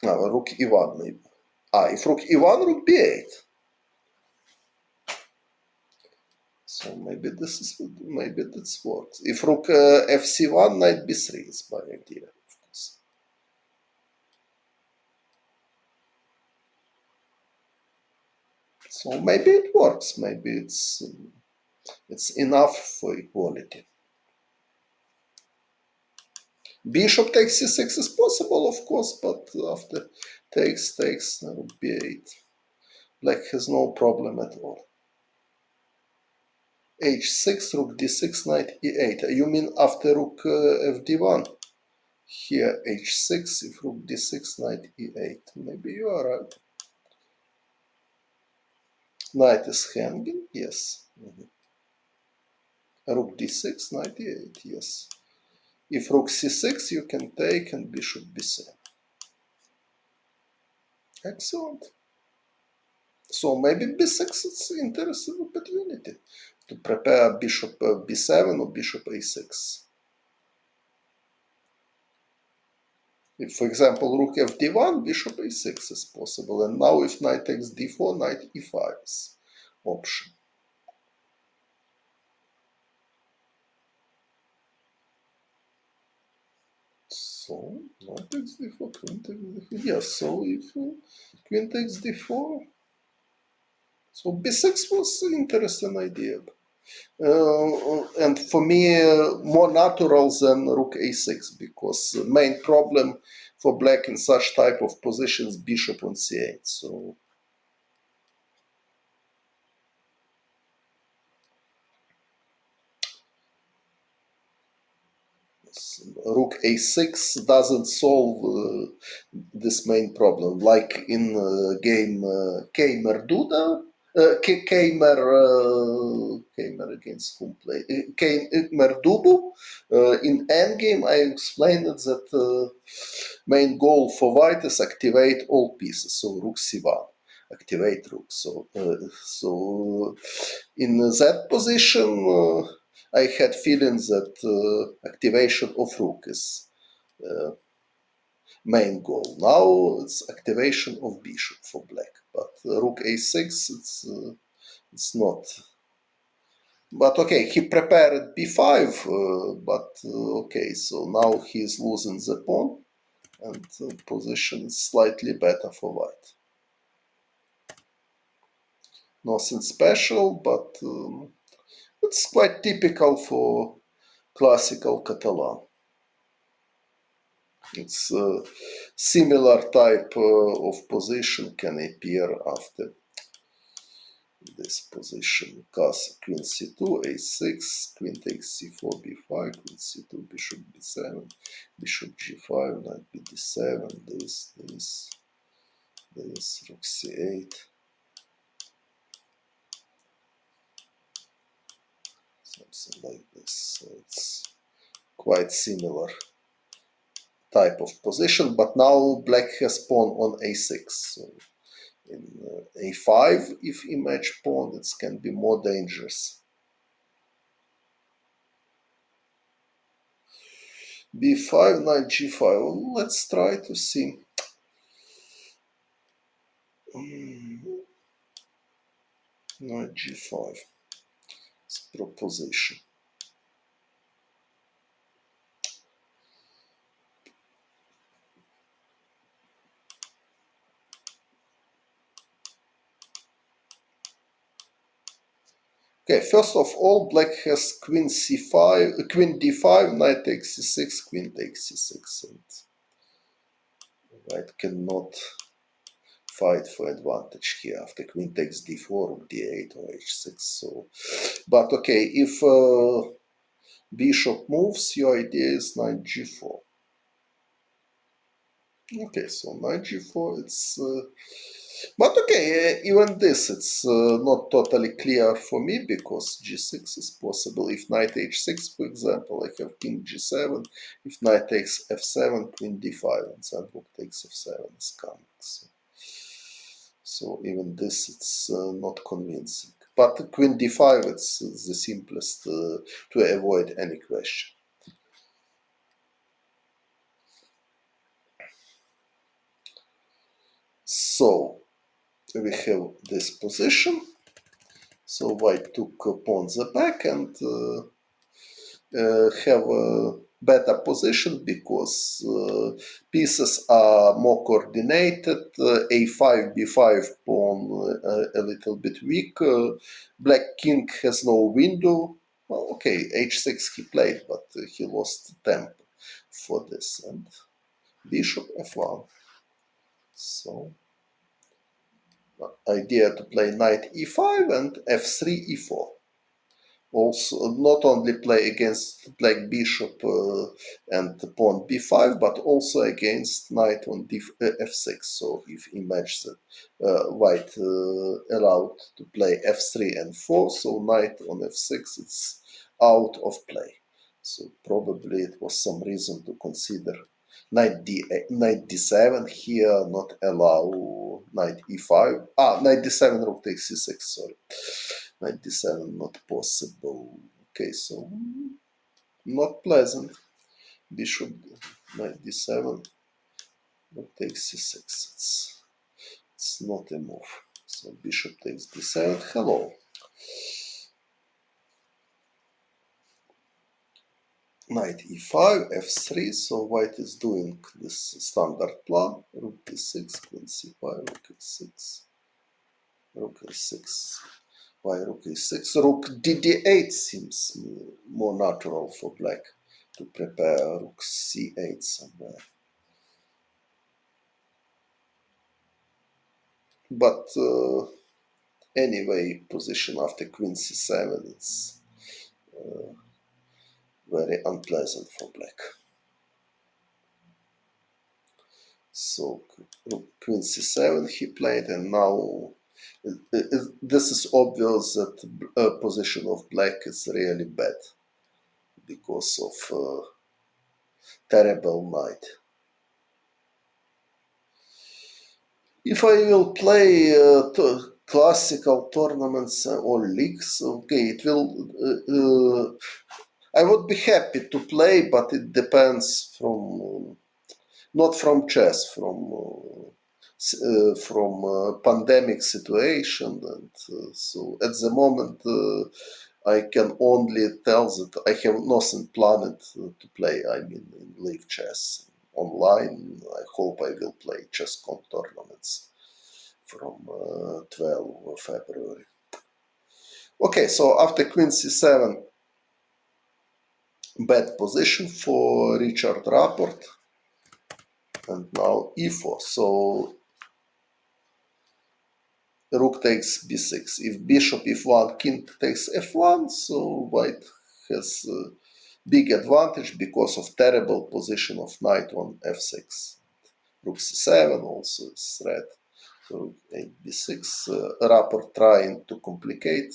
Rook e1 maybe. If rook e1, rook b8. So maybe this works. If rook fc1, knight b3 is my idea, of course. So maybe it works. Maybe it's enough for equality. Bishop takes c6 is possible, of course, but after takes rook b8. Black has no problem at all. h6, rook d6, knight e8. You mean after rook fd1? Here h6, if rook d6, knight e8. Maybe you are right. Knight is hanging, yes. Rook d6, knight e8, yes. If rook c6, you can take, and bishop b7. Excellent. So maybe b6 is an interesting opportunity to prepare bishop b7 or bishop a6. If, for example, rook fd1, bishop a6 is possible. And now if knight takes d4, knight e5 is option. So knight takes d4, queen takes d4. Yes, so if queen takes d4, so b6 was an interesting idea. And for me, more natural than rook a6, because the main problem for black in such type of positions, bishop on c8. So rook a6 doesn't solve this main problem. Like in game Keimer-Duda, Keimer against whom play? Keimer-Dubu. In endgame, I explained that main goal for white is activate all pieces. So rook c1, activate rook. So in that position, I had feelings that activation of rook is main goal. Now it's activation of bishop for black, but rook a6 it's not. But okay, he prepared b5, but okay, so now he's losing the pawn, and position is slightly better for white. Nothing special, but it's quite typical for classical Catalan. It's a similar type of position can appear after this position. Castle, queen c2, a6, queen takes c4, b5, queen c2, bishop b7, bishop g5, knight bd7, this, rook c8. Something like this. So it's quite similar type of position, but now black has pawn on a6. So in a5, if image pawn, it can be more dangerous. b5, knight g5. Well, let's try to see. Knight g5. It's proposition. Okay, first of all, black has queen c5, queen d5, knight takes c6, queen takes c6. And White cannot fight for advantage here after queen takes d4 or d8 or h6. So, but okay, if bishop moves, your idea is knight g4. Okay, so knight g4, it's but okay, even this, it's not totally clear for me because g6 is possible. If knight h6, for example, I have king g7. If knight takes f7, queen d5, and then rook takes f7 is coming. So even this, it's not convincing. But queen d5, it's the simplest to avoid any question. So we have this position. So white took pawns back and have a better position because pieces are more coordinated. A5, b5 pawn a little bit weak. Black king has no window. Well, okay, h6 he played, but he lost tempo for this. And bishop f1. So idea to play knight e5 and f3, e4. Also, not only play against black bishop and pawn b5, but also against knight on f6. So if imagine white allowed to play f3 and 4, so knight on f6, it's out of play. So probably it was some reason to consider knight d7 here, not allow knight e5. Knight d7, rook takes c6, sorry. Knight d7 not possible. Okay, so not pleasant. Bishop knight d7, rook takes c6. It's not a move. So bishop takes d7. Hello. Knight e5, f3. So white is doing this standard plan. Rook d6, queen c5, rook e6, rook e6. Why rook e6? Rook dd8 seems more natural for black to prepare rook c8 somewhere. But anyway, position after queen c7 is very unpleasant for black. So queen c7 he played, and now this is obvious that the position of black is really bad because of terrible knight. If I will play classical tournaments or leagues, okay, it will. I would be happy to play, but it depends from not from chess, from pandemic situation, and so at the moment I can only tell that I have nothing planned to play. I mean, in live chess online. I hope I will play chess.com tournaments from 12 of February. Okay, so after queen c7, bad position for Richard Rapport, and now e4. So rook takes b6. If bishop f1, king takes f1, so white has big advantage because of terrible position of knight on f6. Rook c7 also is threat. So b6. Rapport trying to complicate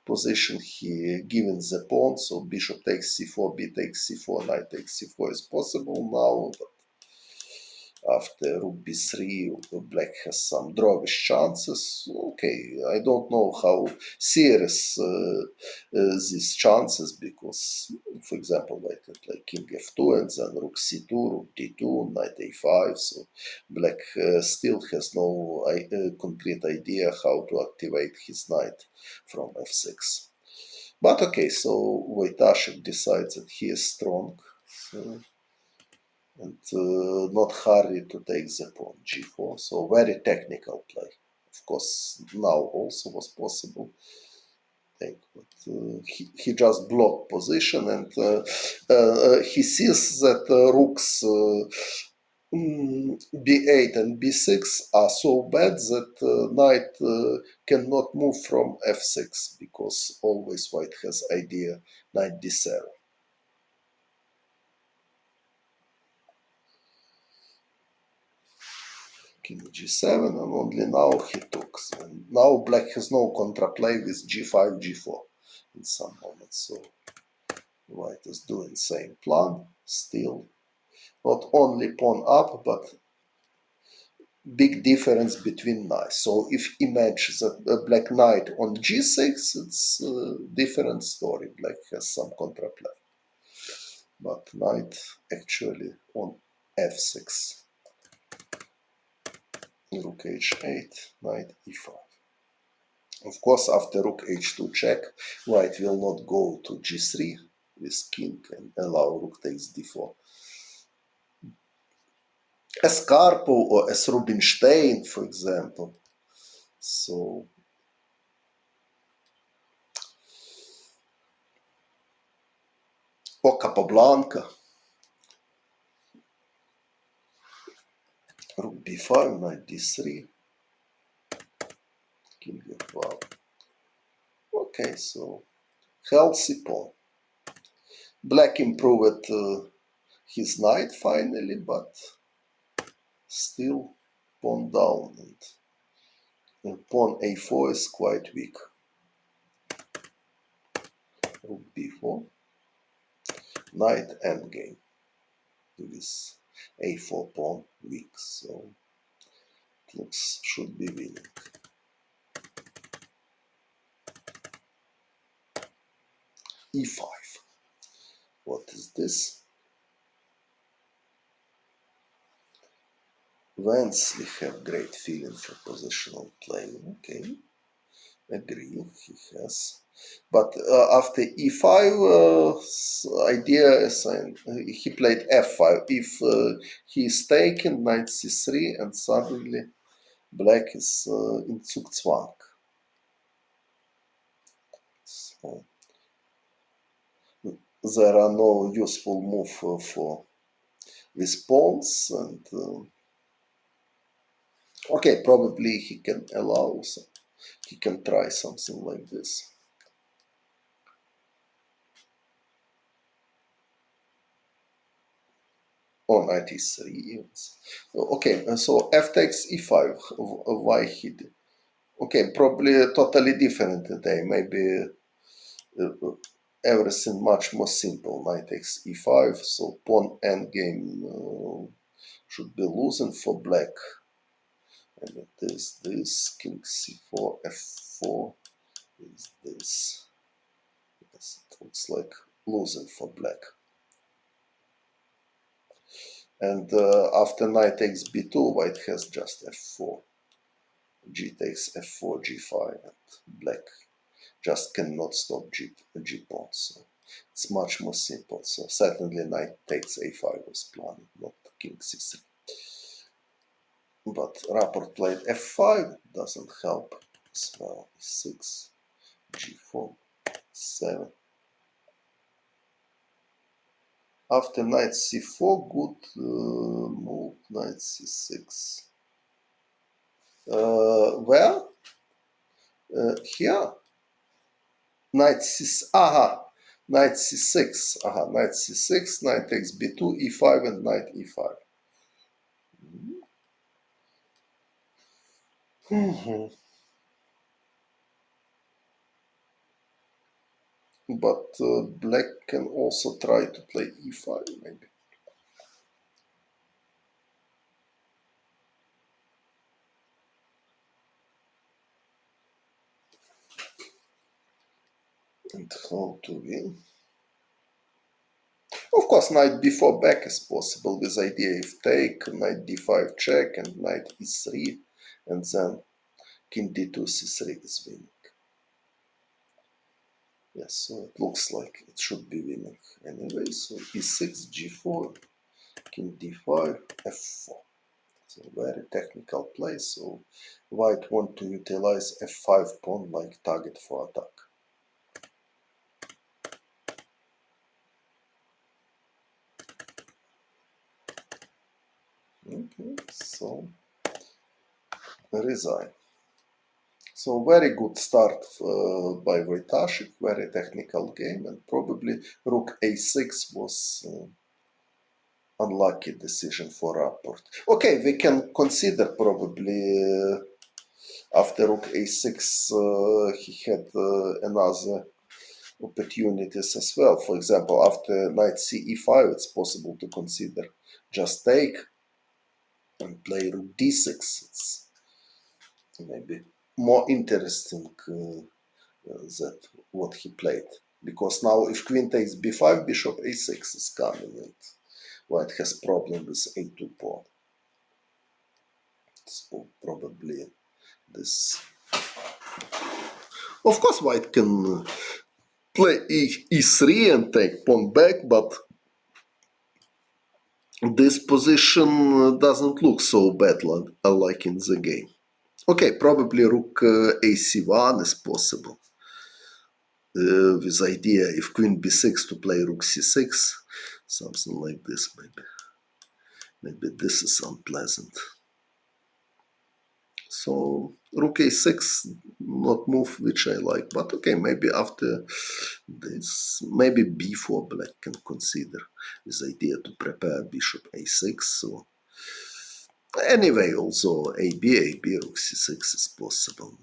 position. He given the pawn, so bishop takes c4, b takes c4, knight takes c4 is possible now. But after rook b3, black has some drawish chances. Okay, I don't know how serious these chances, because, for example, white can play king f2 and then rook c2, rook d2, knight a5. So black still has no concrete idea how to activate his knight from f6. But okay, so Wojtaszek decides that he is strong. So, and not hurry to take the pawn g4. So very technical play. Of course, now also was possible. But he just blocked position, and he sees that rooks b8 and b6 are so bad that knight cannot move from f6 because always white has idea knight d7. King g7, and only now he took. And now black has no contraplay with g5, g4 in some moments. So white is doing same plan still. Not only pawn up, but big difference between knights. So if image that black knight on g6, it's a different story. Black has some contraplay. But knight actually on f6. Rook h8, knight e5. Of course, after rook h2 check, white will not go to g3 with king and allow rook takes d4. As Karpov or as Rubinstein, for example. So, or Capablanca. Rook b5, knight d3, king f1. Okay, so healthy pawn. Black improved his knight finally, but still pawn down, and pawn a4 is quite weak. Rook b4, knight endgame with a4 pawn weak, so it looks should be winning. e5. What is this? Wensley have great feeling for positional play. Okay, agree, he has. But after e5, idea is he played f5. If he is taken, knight c3, and suddenly black is in Zugzwang. So there are no useful move for with pawns, and okay, probably he can allow some, he can try something like this. Or knight e3 even. Okay, so f takes e5. Why he did? Okay, probably totally different today. Maybe everything much more simple. Knight takes e5, so pawn endgame should be losing for black. And it is this, king c4, f4, is this. Yes, it looks like losing for black. And after knight takes b2, white has just f4. G takes f4, g5, and black just cannot stop g pawn. So it's much more simple. So certainly knight takes a5 was planned, not king c3. But Rapport played f5, doesn't help as well. e6, g4, 7. After knight c4, good move, knight c6. Well, here, knight c6, knight c6, knight c6, knight takes b2, e5, and knight e5. But black can also try to play e5 maybe. And how to win? Of course, knight b4 back is possible with idea if take, knight d5 check, and knight e3, and then king d2 c3 is winning. Yes, so it looks like it should be winning anyway. So e6, g4, king d5, f4. So very technical play. So white want to utilize f5 pawn like target for attack. Okay, so resign. So very good start by Wojtaszek, very technical game, and probably rook a6 was unlucky decision for Rapport. Okay, we can consider probably after rook a6 he had another opportunities as well. For example, after knight c e5, it's possible to consider just take and play rook d6. It's maybe more interesting that what he played. Because now if queen takes b5, bishop a6 is coming and white has problem with a2 pawn. So probably this. Of course white can play e3 and take pawn back, but this position doesn't look so bad like in the game. Okay, probably rook ac1 is possible. With idea if queen b6 to play rook c6, something like this maybe. Maybe this is unpleasant. So rook a6, not move which I like, but okay, maybe after this, maybe b4 black can consider this idea to prepare bishop a6. So anyway, also ab rook c6 is possible.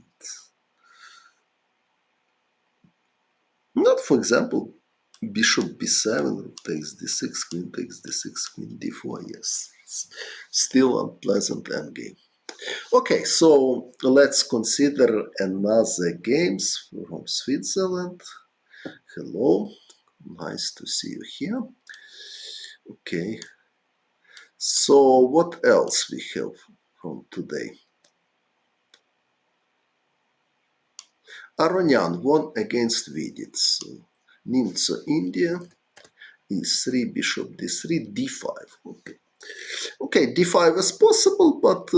Not, for example, bishop b7, rook takes d6, queen takes d6, queen d4. Yes, it's still unpleasant endgame. Okay, so let's consider another games from Switzerland. Hello, nice to see you here. Okay, so what else we have from today? Aronian won against Vidits. Nimzo, India, e3, bishop d3, d5. Okay. Okay, d5 is possible, but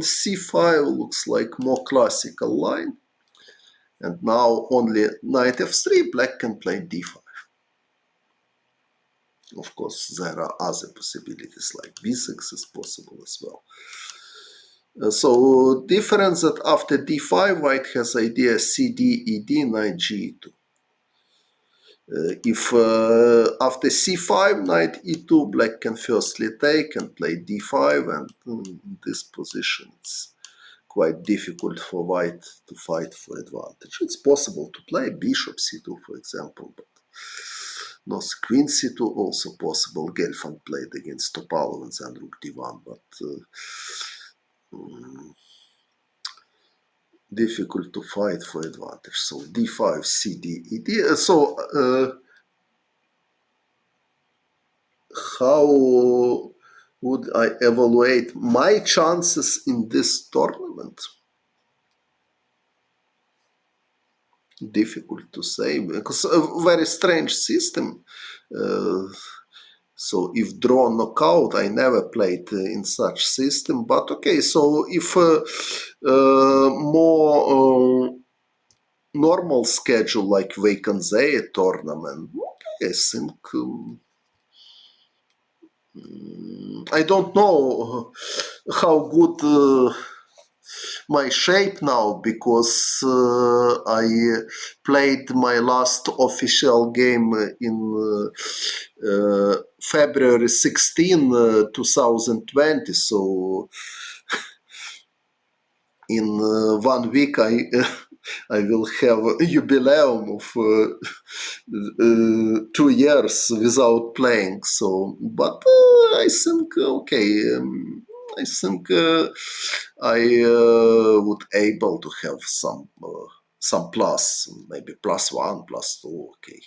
c5 looks like more classical line. And now only knight f3, black can play d5. Of course, there are other possibilities like b6 is possible as well. So difference that after d5, white has idea cd, ed, knight g2. If after c5, knight e2, black can firstly take and play d5, and in this position it's quite difficult for white to fight for advantage. It's possible to play bishop c2, for example, but no, queen c2 also possible. Gelfand played against Topalov and rook d1, but difficult to fight for advantage. So d5, cd, ed. So how would I evaluate my chances in this tournament? Difficult to say because a very strange system. So if draw knockout, I never played in such system. But okay, so if more normal schedule like Vacancy tournament, okay, I think I don't know how good my shape now because I played my last official game in February 16, 2020. So in 1 week I will have a jubileum of 2 years without playing. So, but I think okay. I think I would able to have some plus, maybe +1, +2. Okay,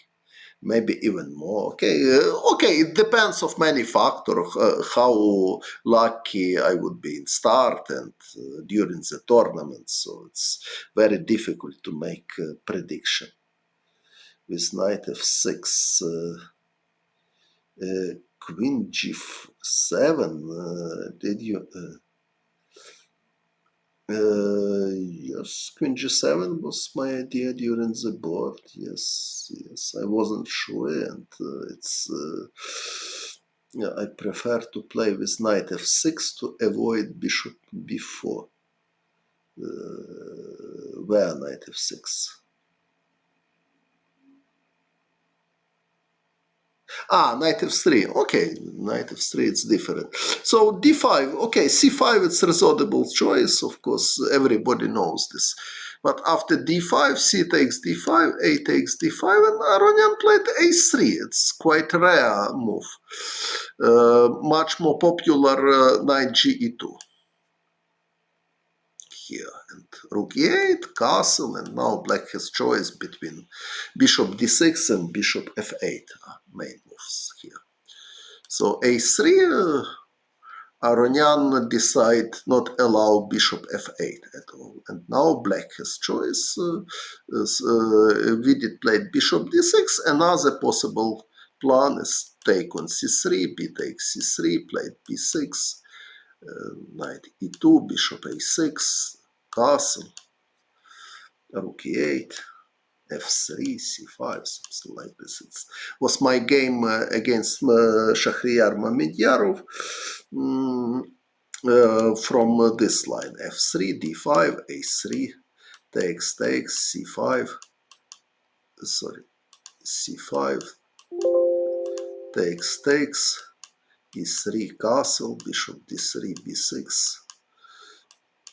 maybe even more. Okay, okay. It depends of many factors. How lucky I would be in start and during the tournament. So it's very difficult to make a prediction. With knight f6, queen g7. Did you? Yes, queen g7 was my idea during the board. Yes, yes, I wasn't sure, and it's Yeah, I prefer to play with knight f6 to avoid bishop b4. Where knight f6? Ah, knight f3. Okay, knight f3, it's different. So d5. Okay, c5, it's reasonable choice. Of course, everybody knows this. But after d5, c takes d5, a takes d5, and Aronian played a3. It's quite a rare move. Much more popular knight ge2 here. And rook e8, castle, and now black has choice between bishop d6 and bishop f8. Main moves here. So a3, Aronian decide not allow bishop f8 at all. And now black has choice. Vidit played bishop d6. Another possible plan is take on c3, b takes c3, played b6, knight e2, bishop a6, castle, rook e8. f3, c5, something like this. It was my game against Shahriar Mamedyarov from this line. f3, d5, a3, takes, c5, sorry, c5, takes, e3, castle, bishop d3, b6,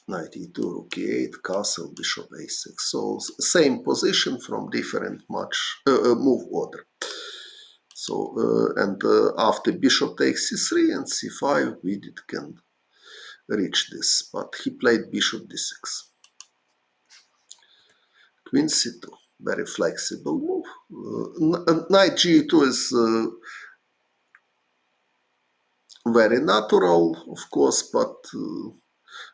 knight e2, rook e8, castle, bishop a6. So same position from different move order. So and after bishop takes c3 and c5, Vidit can reach this, but he played bishop d6. Queen c2, very flexible move. Knight g2 is very natural, of course, but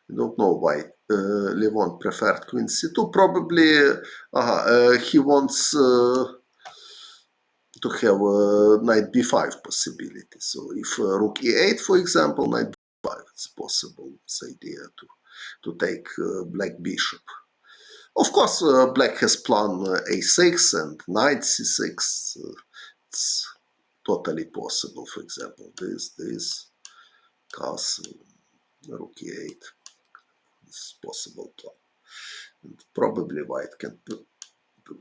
I don't know why Levon preferred queen c2. Probably he wants to have knight b5 possibility. So if rook e8, for example, knight b5, it's possible. It's idea to take black bishop. Of course, black has plan a6 and knight c6. It's totally possible. For example, this castle, rook e8. It's possible plan. And probably white can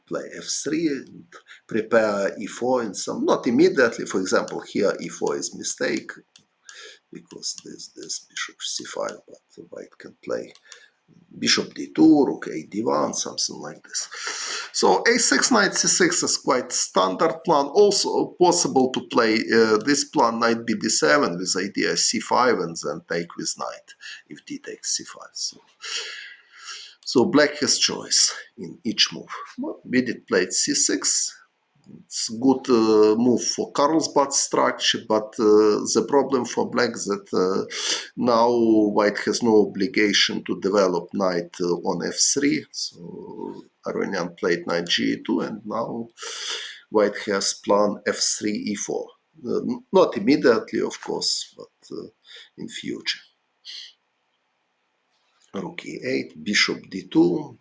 play f3 and prepare e4 in some, not immediately. For example, here e4 is mistake because this bishop c5, but white can play bishop d2, rook a d1, something like this. So a6, knight c6 is quite standard plan. Also possible to play this plan knight b d7 with idea c5 and then take with knight if d takes c5. So black has choice in each move. Vidit played c6. It's good move for Carlsbad structure, but the problem for black that now white has no obligation to develop knight on f3. So Aronian played knight g2, and now white has plan f3 e4. Not immediately, of course, but in future. Rook e8, bishop d2.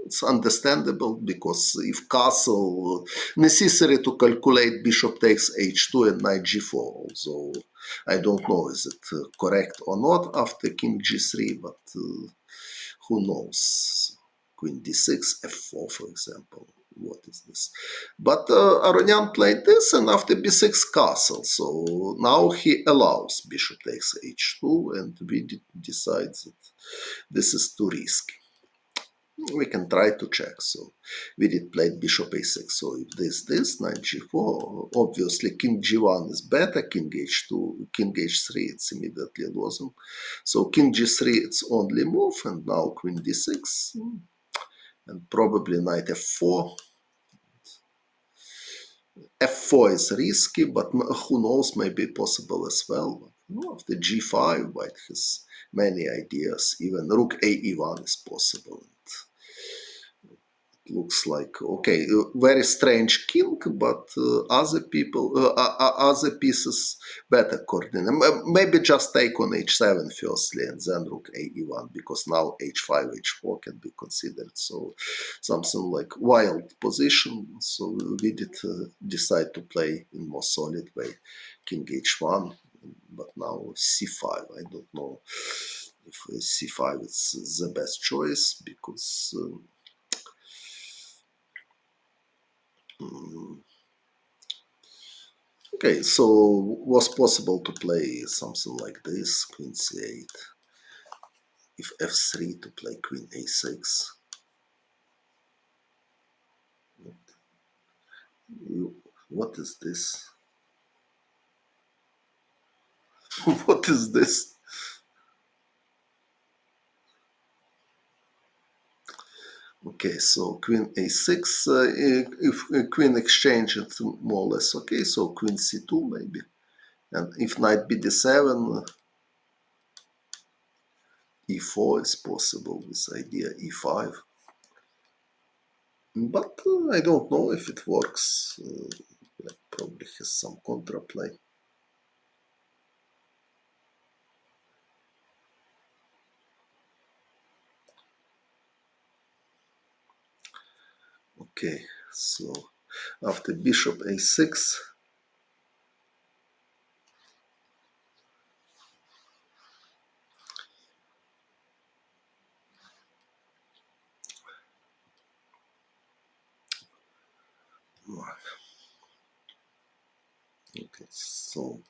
It's understandable because if castle, necessary to calculate bishop takes h2 and knight g4. Although I don't know is it correct or not after king g3, but who knows? Queen d6, f4, for example. What is this? But Aronian played this, and after b6 castle. So now he allows bishop takes h2, and we decide that this is too risky. We can try to check. So Vidit played bishop a6. So if this, knight g4, obviously king g1 is better, king h2, king h3, it's immediately losing. So king g3, it's only move, and now queen d6, and probably knight f4. f4 is risky, but who knows, maybe possible as well. After g5, white has many ideas. Even rook a e1 is possible. looks like okay, very strange king, but other people, other pieces better coordinate. Maybe just take on h7 firstly, and then rook a e1, because now h5, h4 can be considered so something like wild position. So we did decide to play in more solid way, king h1, but now c5. I don't know if c5 is the best choice, because. Okay, so was possible to play something like this, queen c8, if f3 to play queen a6. What is this? What is this? Okay, so queen a6, if queen exchange it, more or less okay, so queen c2 maybe. And if knight bd7, e4 is possible with idea e5. But I don't know if it works. Probably has some counterplay. Okay, so after bishop a6, okay, so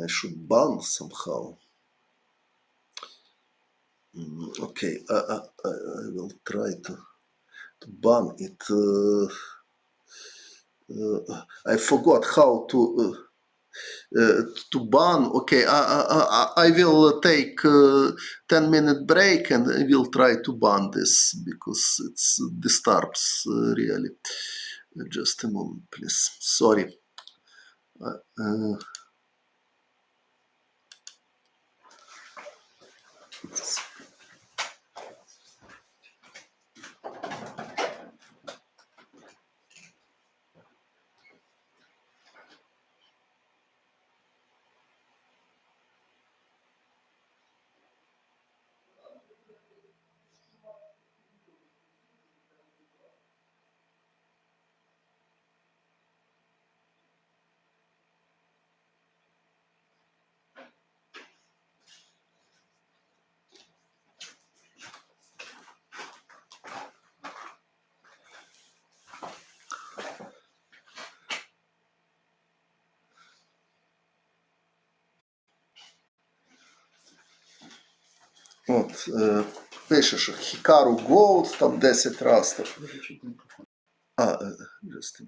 I should ban somehow. Okay, I will try to ban it. I forgot how to ban. Okay, I will take 10-minute break, and I will try to ban this, because it disturbs really. Just a moment, please. Sorry. Uh, От, пише, що Hikaru Gold, там 10 растів. Just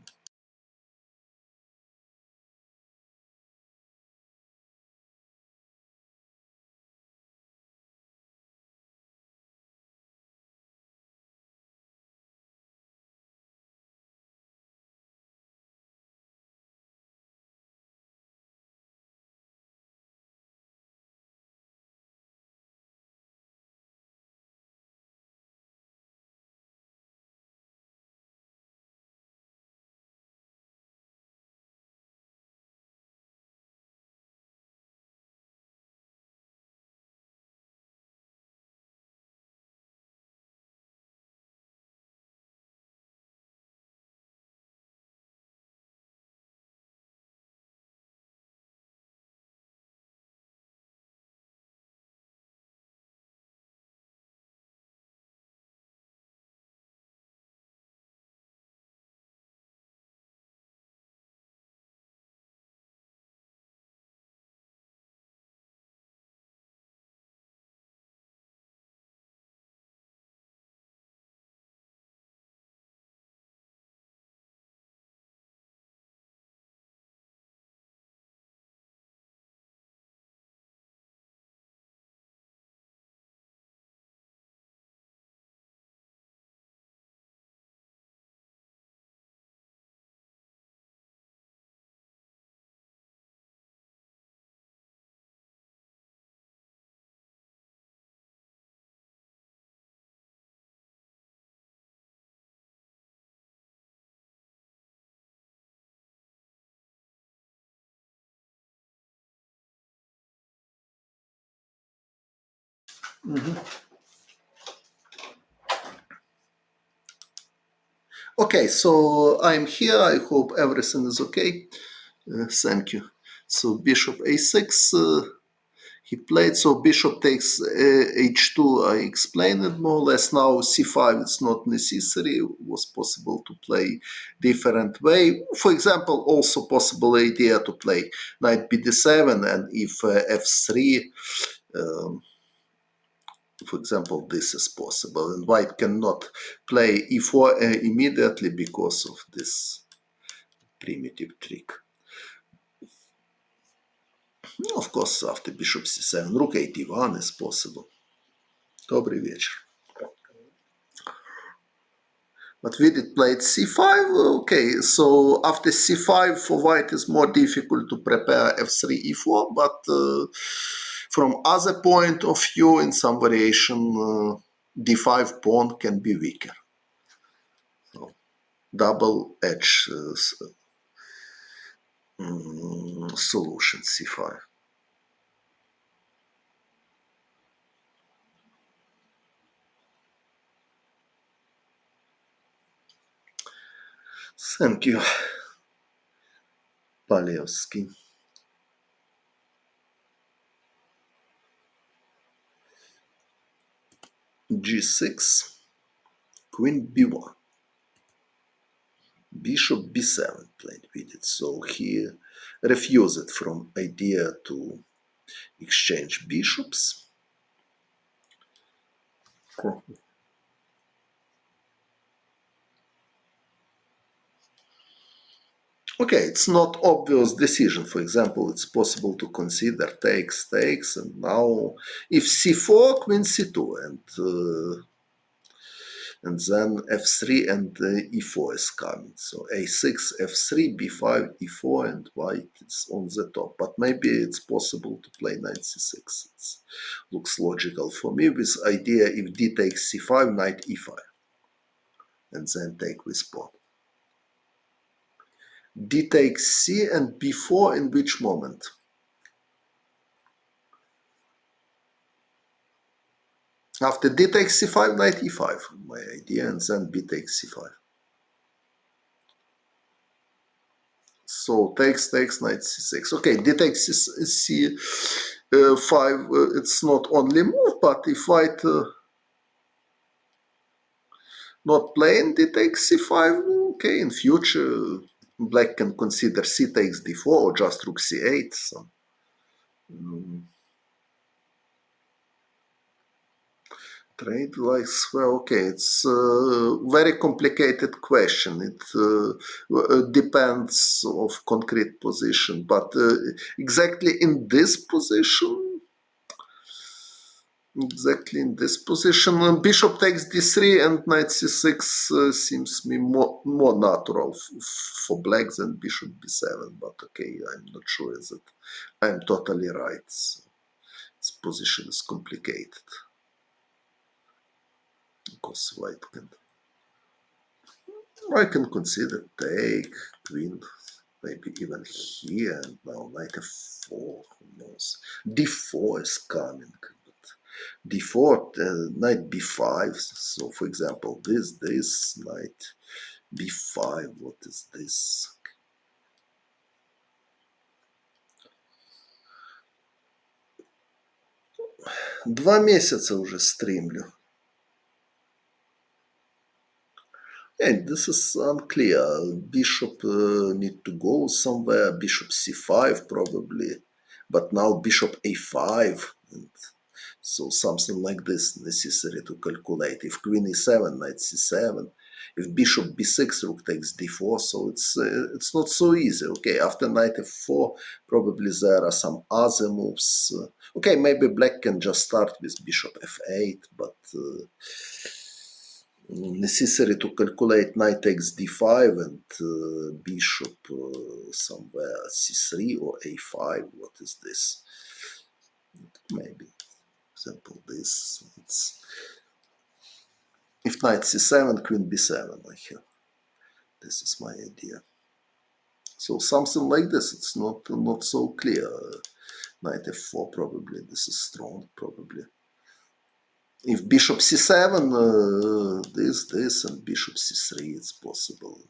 Okay, so I'm here. I hope everything is okay. Thank you. So bishop a6, he played. So bishop takes h2. I explained it more or less. Now c5, it's not necessary. It was possible to play different way. For example, also possible idea to play knight bd7, and if f3, um, for example, this is possible, and white cannot play e4 immediately because of this primitive trick. Of course, after bishop c7, rook a1 is possible. Добрый вечер. But we did played c5. Okay, so after c5 for white is more difficult to prepare f3, e4, but from other point of view, in some variation, d5 pawn can be weaker. So, double edge solution c5. Thank you, Palevsky. g6, queen b1, bishop b7 played with it. So he refused from idea to exchange bishops. Okay, it's not obvious decision. For example, it's possible to consider takes, and now if c4, queen c2, and then f3 and e4 is coming. So a6, f3, b5, e4, and white is on the top. But maybe it's possible to play knight c6. It looks logical for me with idea if d takes c5, knight e5, and then take with pawn. D takes c and b4 in which moment? After d takes c5, knight e5, my idea, and then b takes c5. So takes, knight c6. Okay, d takes c5, it's not only move, but if white not playing d takes c5, okay, in future black can consider c takes d4 or just rook c8. So, trade likes, well, okay, it's a very complicated question. It depends of concrete position, but exactly in this position, bishop takes d3 and knight c6 seems me more natural for black than bishop b7. But okay, I'm not sure that I'm totally right. So this position is complicated because white can. I can consider take, queen, maybe even here, and now knight f4, who knows. d4 is coming, but d4, knight b5, so for example, this, knight b5, what is this? 2 месяца уже стримлю. And this is unclear. Bishop need to go somewhere. Bishop c5 probably, but now bishop a5, and so something like this necessary to calculate. If queen e7, knight c7. If bishop b6, rook takes d4. So it's not so easy. Okay, after knight f4, probably there are some other moves. Okay, maybe black can just start with bishop f8, but. Necessary to calculate knight takes d5 and bishop somewhere c3 or a5. What is this? Maybe, for example, this. If knight c7, queen b7, I have. This is my idea. So something like this. It's not so clear. Knight f4 probably. This is strong probably. If bishop c7, this, and bishop c3, it's possible.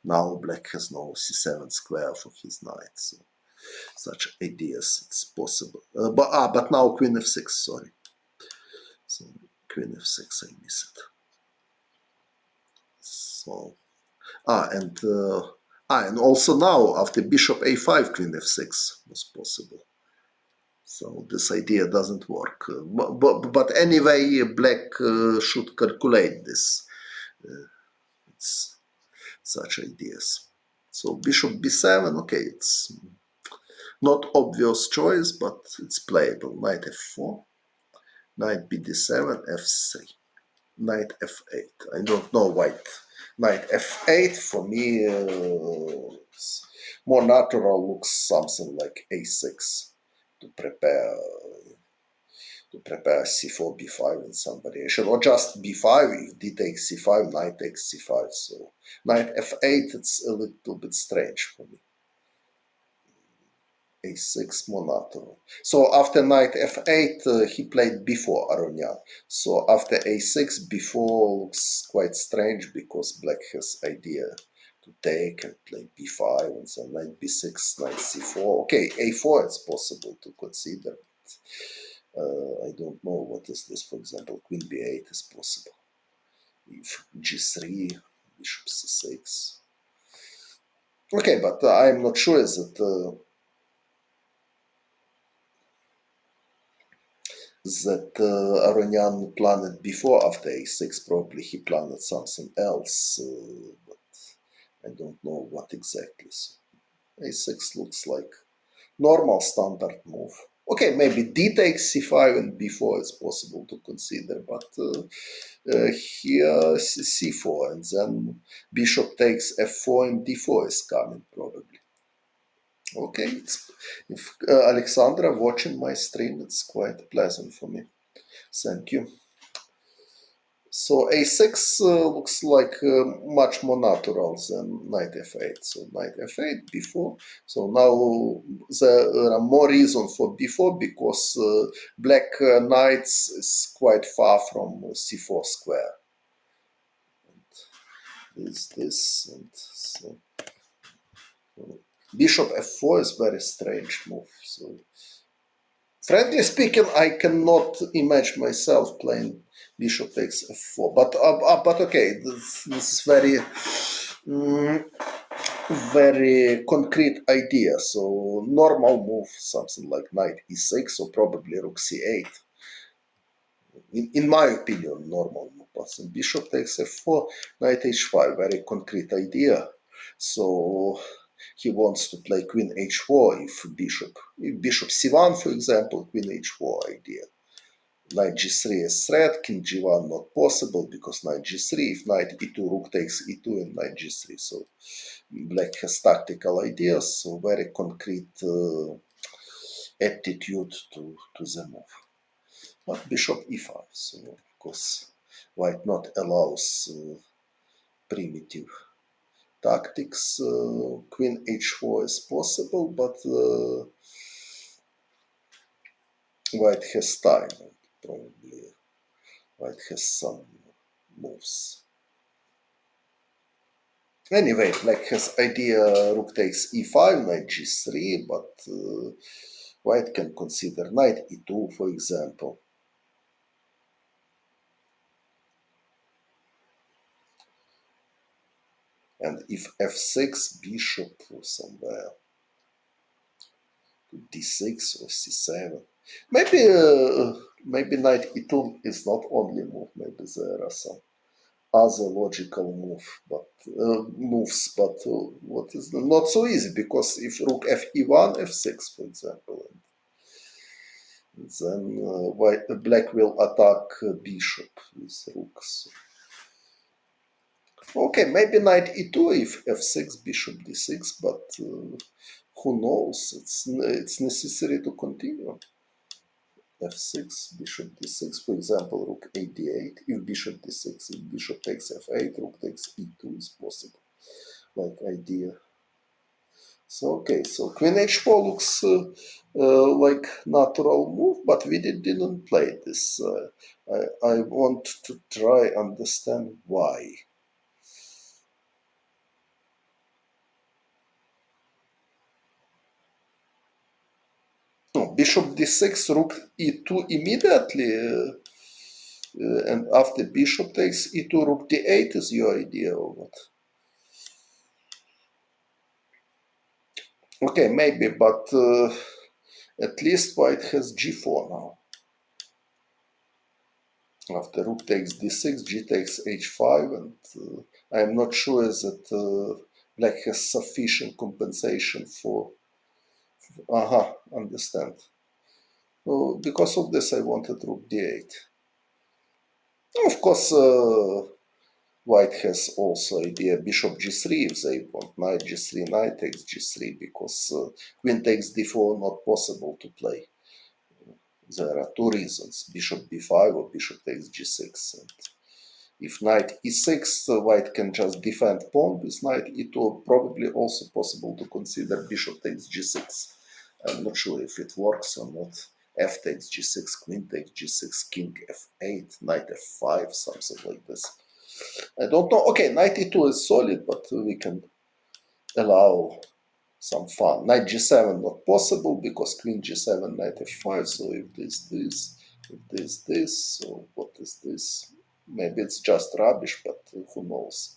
Now black has no c7 square for his knight, so such ideas, it's possible. But now queen f6, sorry. So queen f6, I miss it. So, and also now after bishop a5, queen f6 was possible. So this idea doesn't work. But anyway, black should calculate this. It's such ideas. So bishop b7, okay, it's not obvious choice, but it's playable. Knight f4, knight bd7, f3, knight f8. I don't know white. Knight f8 for me more natural, looks something like a6 to prepare c4, b5 in some variation, or just b5. If d takes c5, knight takes c5. So knight f8, it's a little bit strange for me. a6 more natural. So after knight f8, he played b4, Aronian. So after a6, b4 looks quite strange because black has idea to take and play b5, and then knight b6, knight c4. Okay, a4 it's possible to consider. I don't know what is this. For example, queen b8 is possible. If g3, bishop c6. Okay, but I'm not sure that Aronian planned before after a6. Probably he planned something else, but I don't know what exactly. So a6 looks like normal standard move. Okay, maybe d takes c5 and b4 is possible to consider, but here c4, and then bishop takes f4 and d4 is coming probably. Okay, if Alexandra watching my stream, it's quite pleasant for me. Thank you. So a6 looks like much more natural than knight f8. So knight f8, b4. So now there are more reasons for b4 because black knights is quite far from c4 square. And this, and so bishop f4 is very strange move. So frankly speaking, I cannot imagine myself playing bishop takes f4. But okay, this is very concrete idea. So normal move, something like knight e6 or probably rook c8. In my opinion, normal move. But bishop takes f4, knight h5, very concrete idea. So he wants to play queen h4 if bishop c1, for example, queen h4 idea. Knight g3 is threat, king g1 not possible because knight g3, if knight e2, rook takes e2 and knight g3. So black has tactical ideas, so very concrete attitude to the move. But bishop e5, so of course white not allows primitive tactics. Queen h4 is possible, but white has time. Probably white has some moves. Anyway, black has idea rook takes e5, knight g3, but white can consider knight e2, for example. And if f6, bishop somewhere to d6 or c7. Maybe knight e2 is not only move. Maybe there are some other logical moves, but what is not so easy because if rook fe1, f6, for example, then black will attack bishop with rooks. Okay, maybe knight e2 if f6, bishop d6, but who knows? It's necessary to continue. f6, bishop d6, for example, rook a d8. If bishop d6, if bishop takes f8, rook takes e2 is possible. Like idea. So okay, so queen h4 looks like natural move, but we didn't play this. I want to try understand why. No, bishop d6, rook e2 immediately, and after bishop takes e2, rook d8 is your idea or what? Okay, maybe, but at least white has g4 now. After rook takes d6, g takes h5, and I'm not sure that black has sufficient compensation for. Understand. Because of this, I wanted rook d8. Of course, white has also idea bishop g3 if they want knight g3, knight takes g3, because queen takes d4 not possible to play. There are two reasons: bishop b5 or bishop takes g6. And if knight e6, white can just defend pawn with knight e2. Probably also possible to consider bishop takes g6. I'm not sure if it works or not. F takes g6, queen takes g6, king f8, knight f5, something like this. I don't know. Okay, knight e2 is solid, but we can allow some fun. Knight g7 not possible because queen g7, knight f5. So if this, so what is this? Maybe it's just rubbish, but who knows?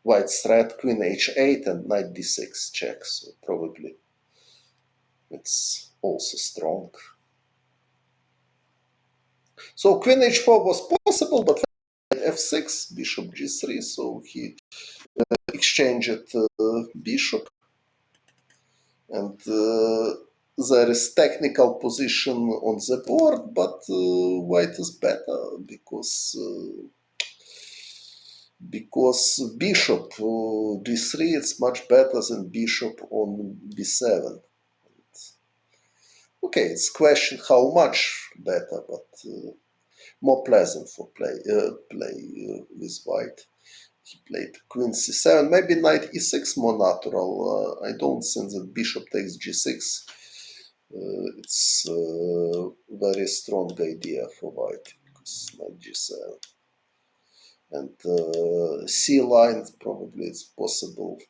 White's threat, queen h8 and knight d6 check. So probably it's also strong. So queen h4 was possible, but f6, bishop g3. So he exchanged bishop, and there is technical position on the board, but white is better because bishop d3 is much better than bishop on b7. Okay, it's question how much better, but more pleasant for play with white. He played queen c7, maybe knight e6 more natural. I don't think that bishop takes g6. It's a very strong idea for white because knight g7 and c line probably it's possible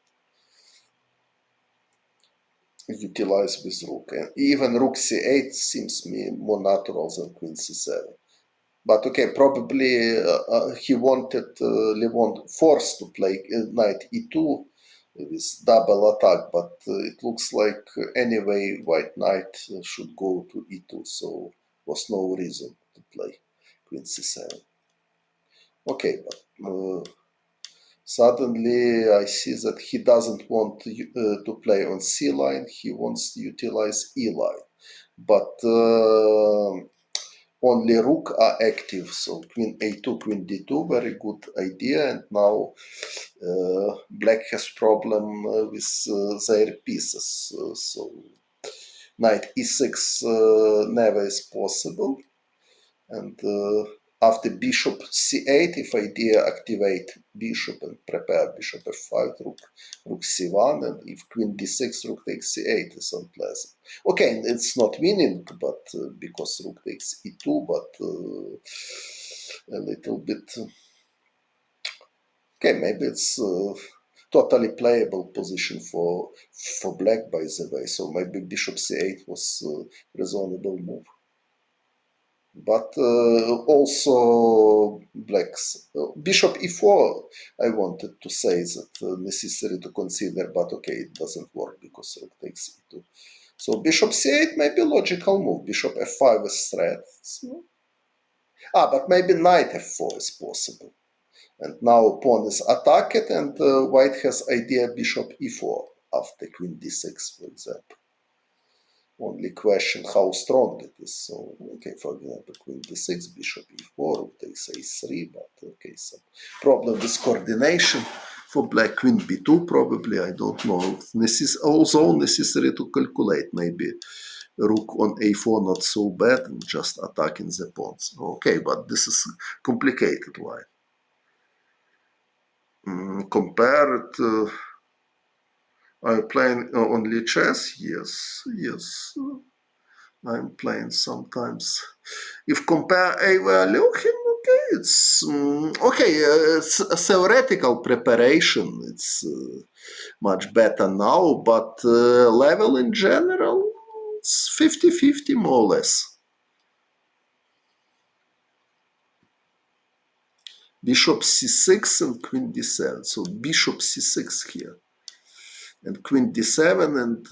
utilize with rook, and even rook c8 seems me more natural than queen c7. But okay, probably he wanted Levon forced to play knight e2 with double attack, but it looks like anyway white knight should go to e2, so was no reason to play queen c7. Okay, but suddenly I see that he doesn't want to play on c line, he wants to utilize e line. But only rook are active, so queen a2, queen d2, very good idea. And now black has problem with their pieces, so knight e6 never is possible. And after bishop c8, if idea activate bishop and prepare bishop f5, rook c1, and if queen d6, rook takes c8 is unpleasant. Okay, it's not winning, but because rook takes e2, but a little bit. Okay, maybe it's totally playable position for black, by the way. So maybe bishop c8 was a reasonable move. But also blacks bishop e4 I wanted to say that necessary to consider, but okay, it doesn't work because rook takes e2. So bishop c8 may be logical move. Bishop f5 is threat. So, but maybe knight f4 is possible. And now pawn is attacked, and white has idea bishop e4 after queen d6, for example. Only question how strong it is. So, okay, for example, queen d6, bishop e4, rook takes a3, but okay, some problem with coordination for black. Queen b2 probably, I don't know. Also necessary to calculate, maybe rook on a4 not so bad, and just attacking the pawns. Okay, but this is complicated. Why? Compared Are you playing only chess? Yes, yes. I'm playing sometimes. If compare a value, okay, it's okay. It's a theoretical preparation. It's much better now, but level in general, it's 50-50 more or less. Bishop c6 and queen d7. So bishop c6 here. And queen d7 and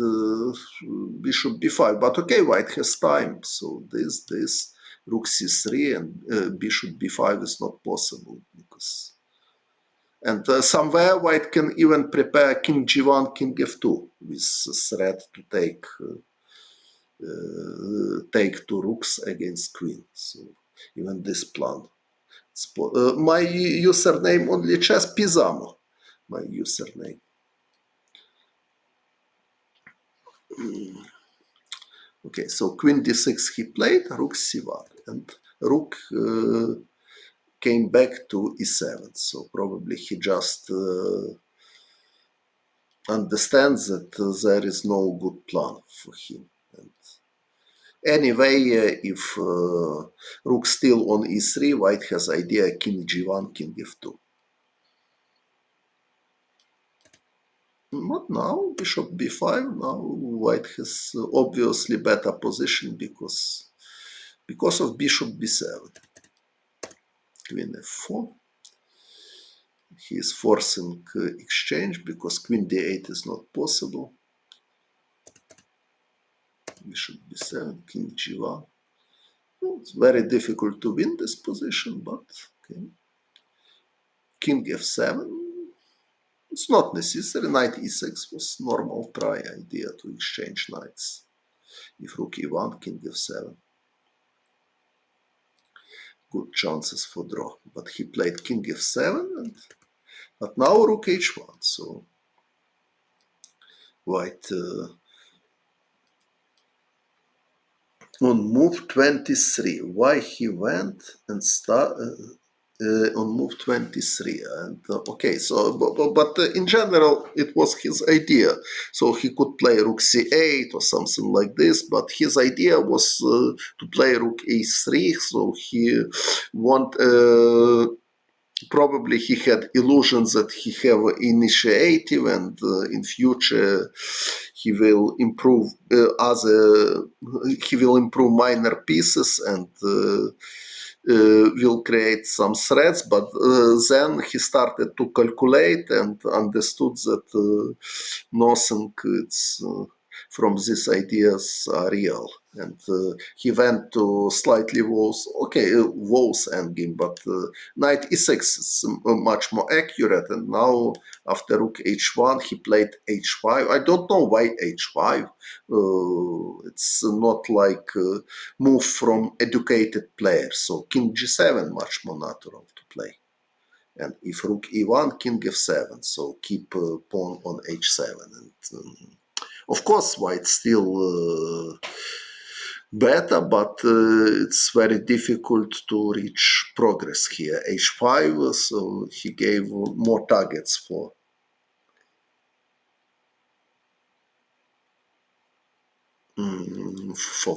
bishop b5. But okay, white has time. So this, rook c3 and bishop b5 is not possible because. And somewhere white can even prepare king g1, king f2 with threat to take two rooks against queen. So even this plan. My username only chess Pisamo. My username. Okay, so queen d6 he played, rook c1, and rook came back to e7. So probably he just understands that there is no good plan for him. And anyway, if rook still on e3, white has idea king g1, king f2. Not now, bishop b5. Now white has obviously better position because of bishop b7. Queen f4. He is forcing exchange because queen d8 is not possible. Bishop b7, king g1. Well, it's very difficult to win this position, but okay. King f7. It's not necessary. Knight e6 was normal try idea to exchange knights. If rook e1, king f7. Good chances for draw. But he played king f7, but now rook h1. So white on move 23. Why he went and start on move 23? And okay, so but in general it was his idea. So he could play rook c8 or something like this. But his idea was to play rook a3. So he want. Probably he had illusions that he have initiative and in future he will improve he will improve minor pieces and will create some threats, but then he started to calculate and understood that nothing from these ideas are real. And he went to slightly worse, worse endgame, but knight e6 is much more accurate. And now after rook h1, he played h5. I don't know why h5. It's not like move from educated players. So king g7 much more natural to play. And if rook e1, king f7, so keep pawn on h7. And of course, white still better, but it's very difficult to reach progress here. h5, so he gave more targets for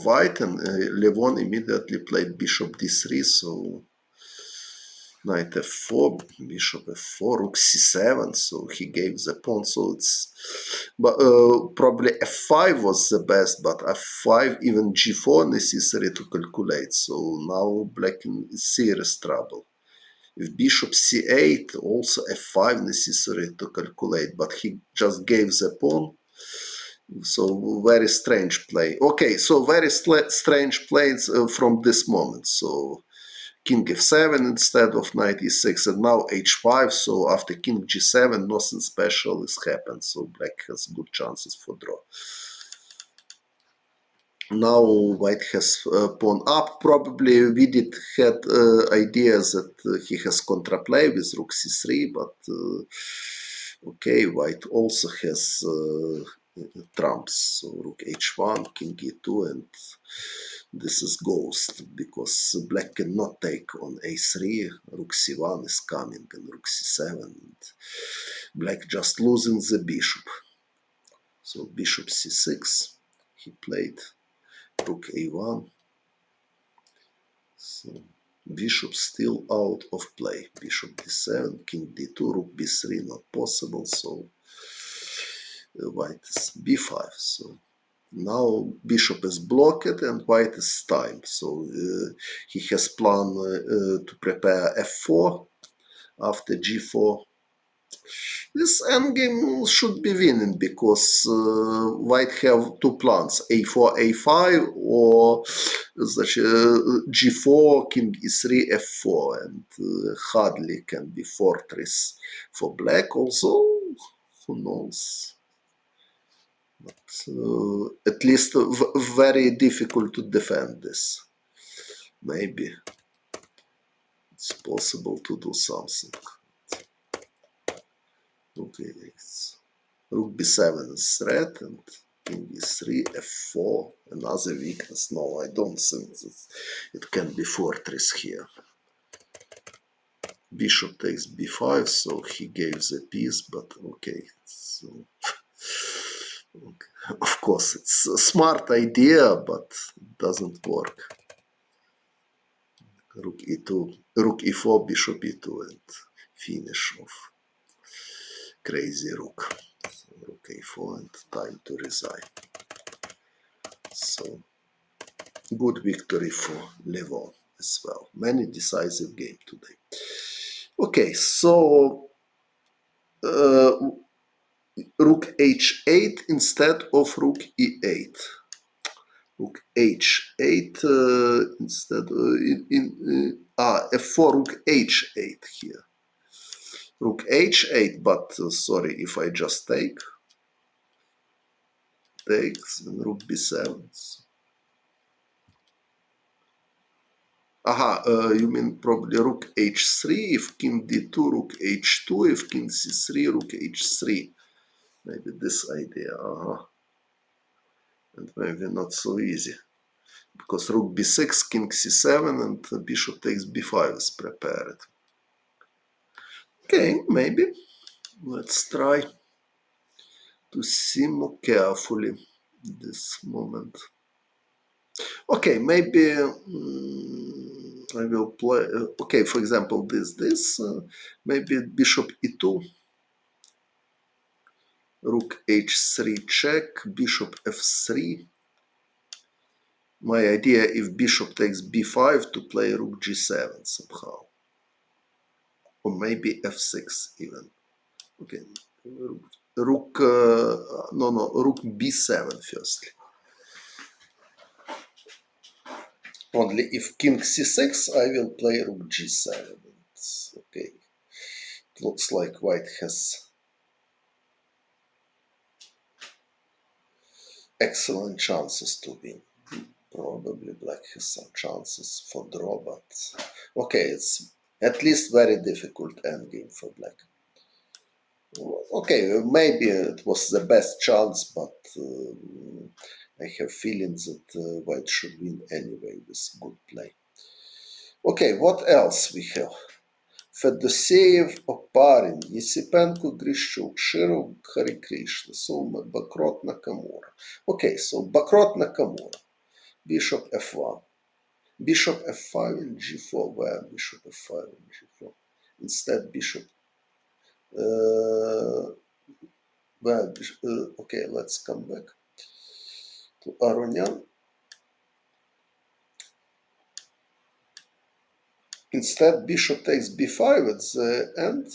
white, and Levon immediately played bishop d3, so knight f4, bishop f4, rook c7, so he gave the pawn, so it's but probably f5 was the best, but f5 even g4 necessary to calculate, so now black in serious trouble. If bishop c8, also f5 necessary to calculate, but he just gave the pawn. So very strange play. Okay, so very strange plays from this moment. So king f7 instead of knight e6, and now h5. So after king g7, nothing special is happened. So black has good chances for draw. Now white has pawn up. Probably we did had ideas that he has contraplay with rook c3, but okay, white also has trumps. So rook h1, king e2, and this is ghost because black cannot take on a3. Rook c1 is coming and rook c7. And black just losing the bishop. So bishop c6, he played rook a1. So bishop still out of play. Bishop d7, king d2, rook b3, not possible. So white is b5. So now bishop is blocked and white is styled. So he has planned to prepare f4 after g4. This endgame should be winning because white have two plans, a4, a5, or g4, king e3, f4, and hardly can be fortress for black. Also, who knows? But at least very difficult to defend this. Maybe it's possible to do something. Okay, rook b7 is threatened, king e3, f4, another weakness. No, I don't think that it can be fortress here. Bishop takes b5, so he gave the piece, but okay. So, okay. Of course, it's a smart idea, but it doesn't work. Rook e2, rook e4, bishop e2, and finish off crazy rook. So rook a4 and time to resign. So good victory for Levon as well. Many decisive game today. Okay, so rook h8 instead of rook e8. Rook h8 instead f4, rook h8 here. Rook h8, but sorry, if I just takes, then rook b7. Aha, you mean probably rook h3, if king d2, rook h2, if king c3, rook h3. Maybe this idea, and maybe not so easy. Because rook b6, king c7, and bishop takes b5 is prepared. Okay, maybe. Let's try to see more carefully this moment. Okay, maybe I will play, okay, for example, this, maybe bishop e2, rook h3 check, bishop f3. My idea, if bishop takes b5, to play rook g7 somehow. Or maybe f6 even. Okay, rook, rook b7 firstly. Only if king c6, I will play rook g7. It's okay. It looks like white has excellent chances to win. Probably black has some chances for draw, but okay, it's at least very difficult endgame for black. Okay, maybe it was the best chance, but I have feelings that white should win anyway with good play. Okay, what else we have? Fedoseev, Oparin, Yesipenko, Grishchuk, Shirov, Hare Krishna, so Bakrot, Nakamura. Okay, so Bakrot, Nakamura, bishop f1, bishop f5 and g4, where bishop f5 and g4? Instead bishop, okay, let's come back to Aronian. Instead bishop takes b5 at the end.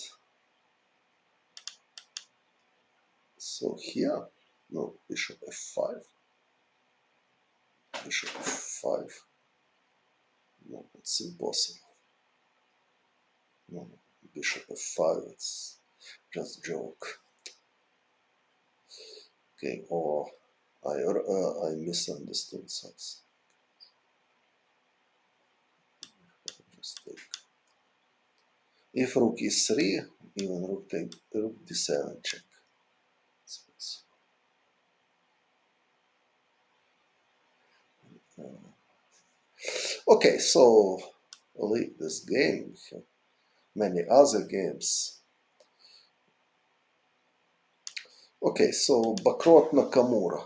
So here, no, bishop f5, bishop f5, no, it's impossible. No, bishop f5, it's just joke. Okay, or I misunderstood something. Just take. If rook is 3, even rook take rook d7 check. Okay, so leave this game. We have many other games. Okay, so Bakrot Nakamura,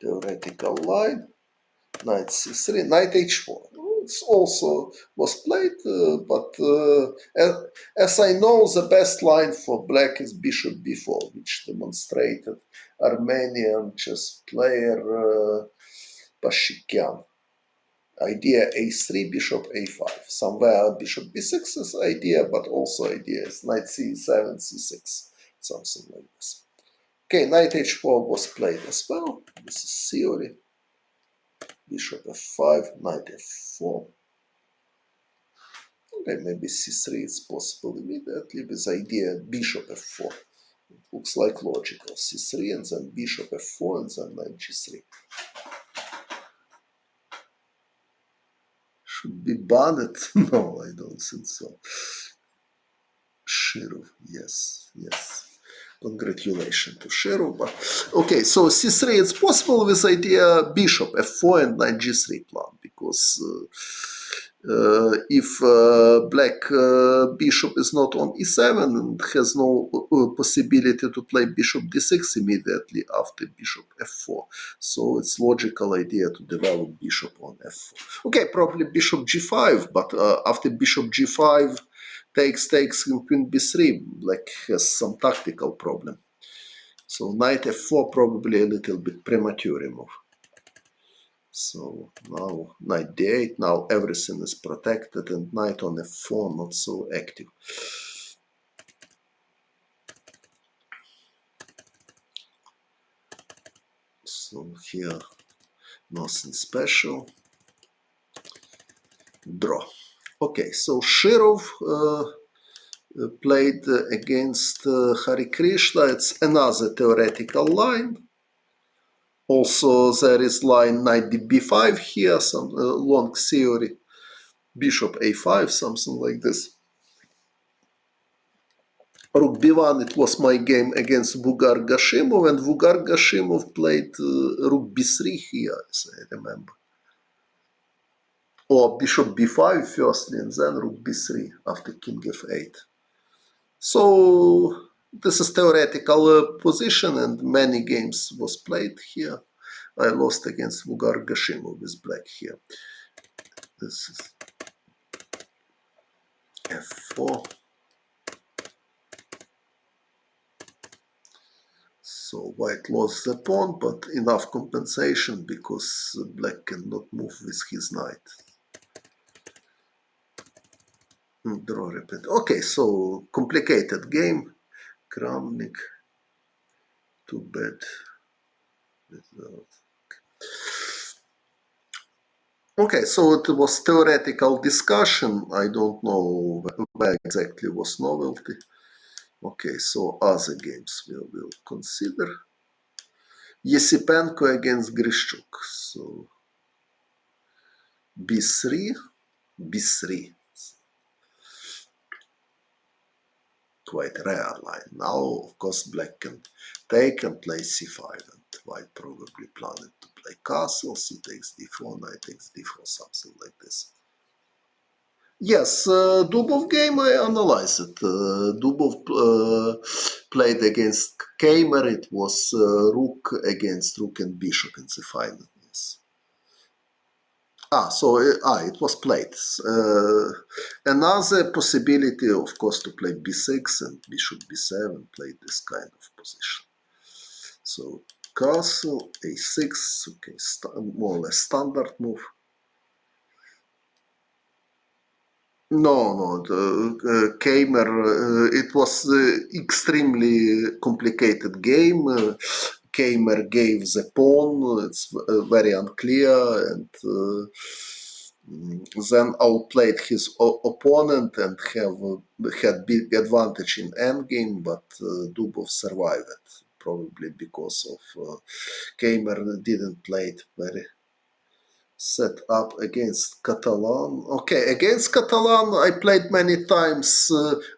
theoretical line, knight c3, knight h4. It's also was played, but as I know, the best line for black is bishop b4, which demonstrated Armenian chess player Pashikyan. Idea a3, bishop a5. Somewhere bishop b6 is idea, but also idea is knight c7, c6, something like this. Okay, knight h4 was played as well. This is theory. Bishop f5, knight f4. Okay, maybe c3 is possible immediately with idea bishop f4. It looks like logical. c3 and then bishop f4 and then knight g3. Should be banned? No, I don't think so. Shirov, yes, yes. Congratulations to Shirov. Okay, so c3 it's possible with idea bishop f4 and knight g3 plan, because if black bishop is not on e7 and has no possibility to play bishop d6 immediately after bishop f4, so it's logical idea to develop bishop on f4. Okay, probably bishop g5, but after bishop g5 takes queen b3, black has some tactical problem. So knight f4 probably a little bit premature move. So now knight d8, now everything is protected, and knight on f4 not so active. So here nothing special. Draw. Okay, so Shirov played against Hare Krishna. It's another theoretical line. Also, there is line knight b5 here, some long theory. Bishop a5, something like this. Rook b1, it was my game against Vugar Gashimov, and Vugar Gashimov played Rook b3 here, as I remember. Or Bishop b5 firstly, and then Rook b3 after King f8. So this is theoretical position, and many games was played here. I lost against Vugar Gashimov with black here. This is f4. So white lost the pawn, but enough compensation because black cannot move with his knight. Draw repeat. Okay, so complicated game. Kramnik. Too bad. Okay, so it was theoretical discussion. I don't know where exactly was novelty. Okay, so other games we will consider. Yesipenko against Grishchuk. So b3, b3. Quite rare line. Now, of course, black can take and play c5, and white probably planned to play castle, c takes d4, knight takes d4, something like this. Yes, Dubov game I analyzed it. Dubov played against Kamer. It was rook against rook and bishop in the final. Yes. It was played. Another possibility, of course, to play b6 and bishop b7, played this kind of position. So castle, a6, okay, more or less standard move. No, the Kamer, it was extremely complicated game. Kamer gave the pawn, it's very unclear, and then outplayed his opponent and had big advantage in endgame, but Dubov survived it, probably because of Kamer didn't play it very set up against Catalan. Okay, against Catalan I played many times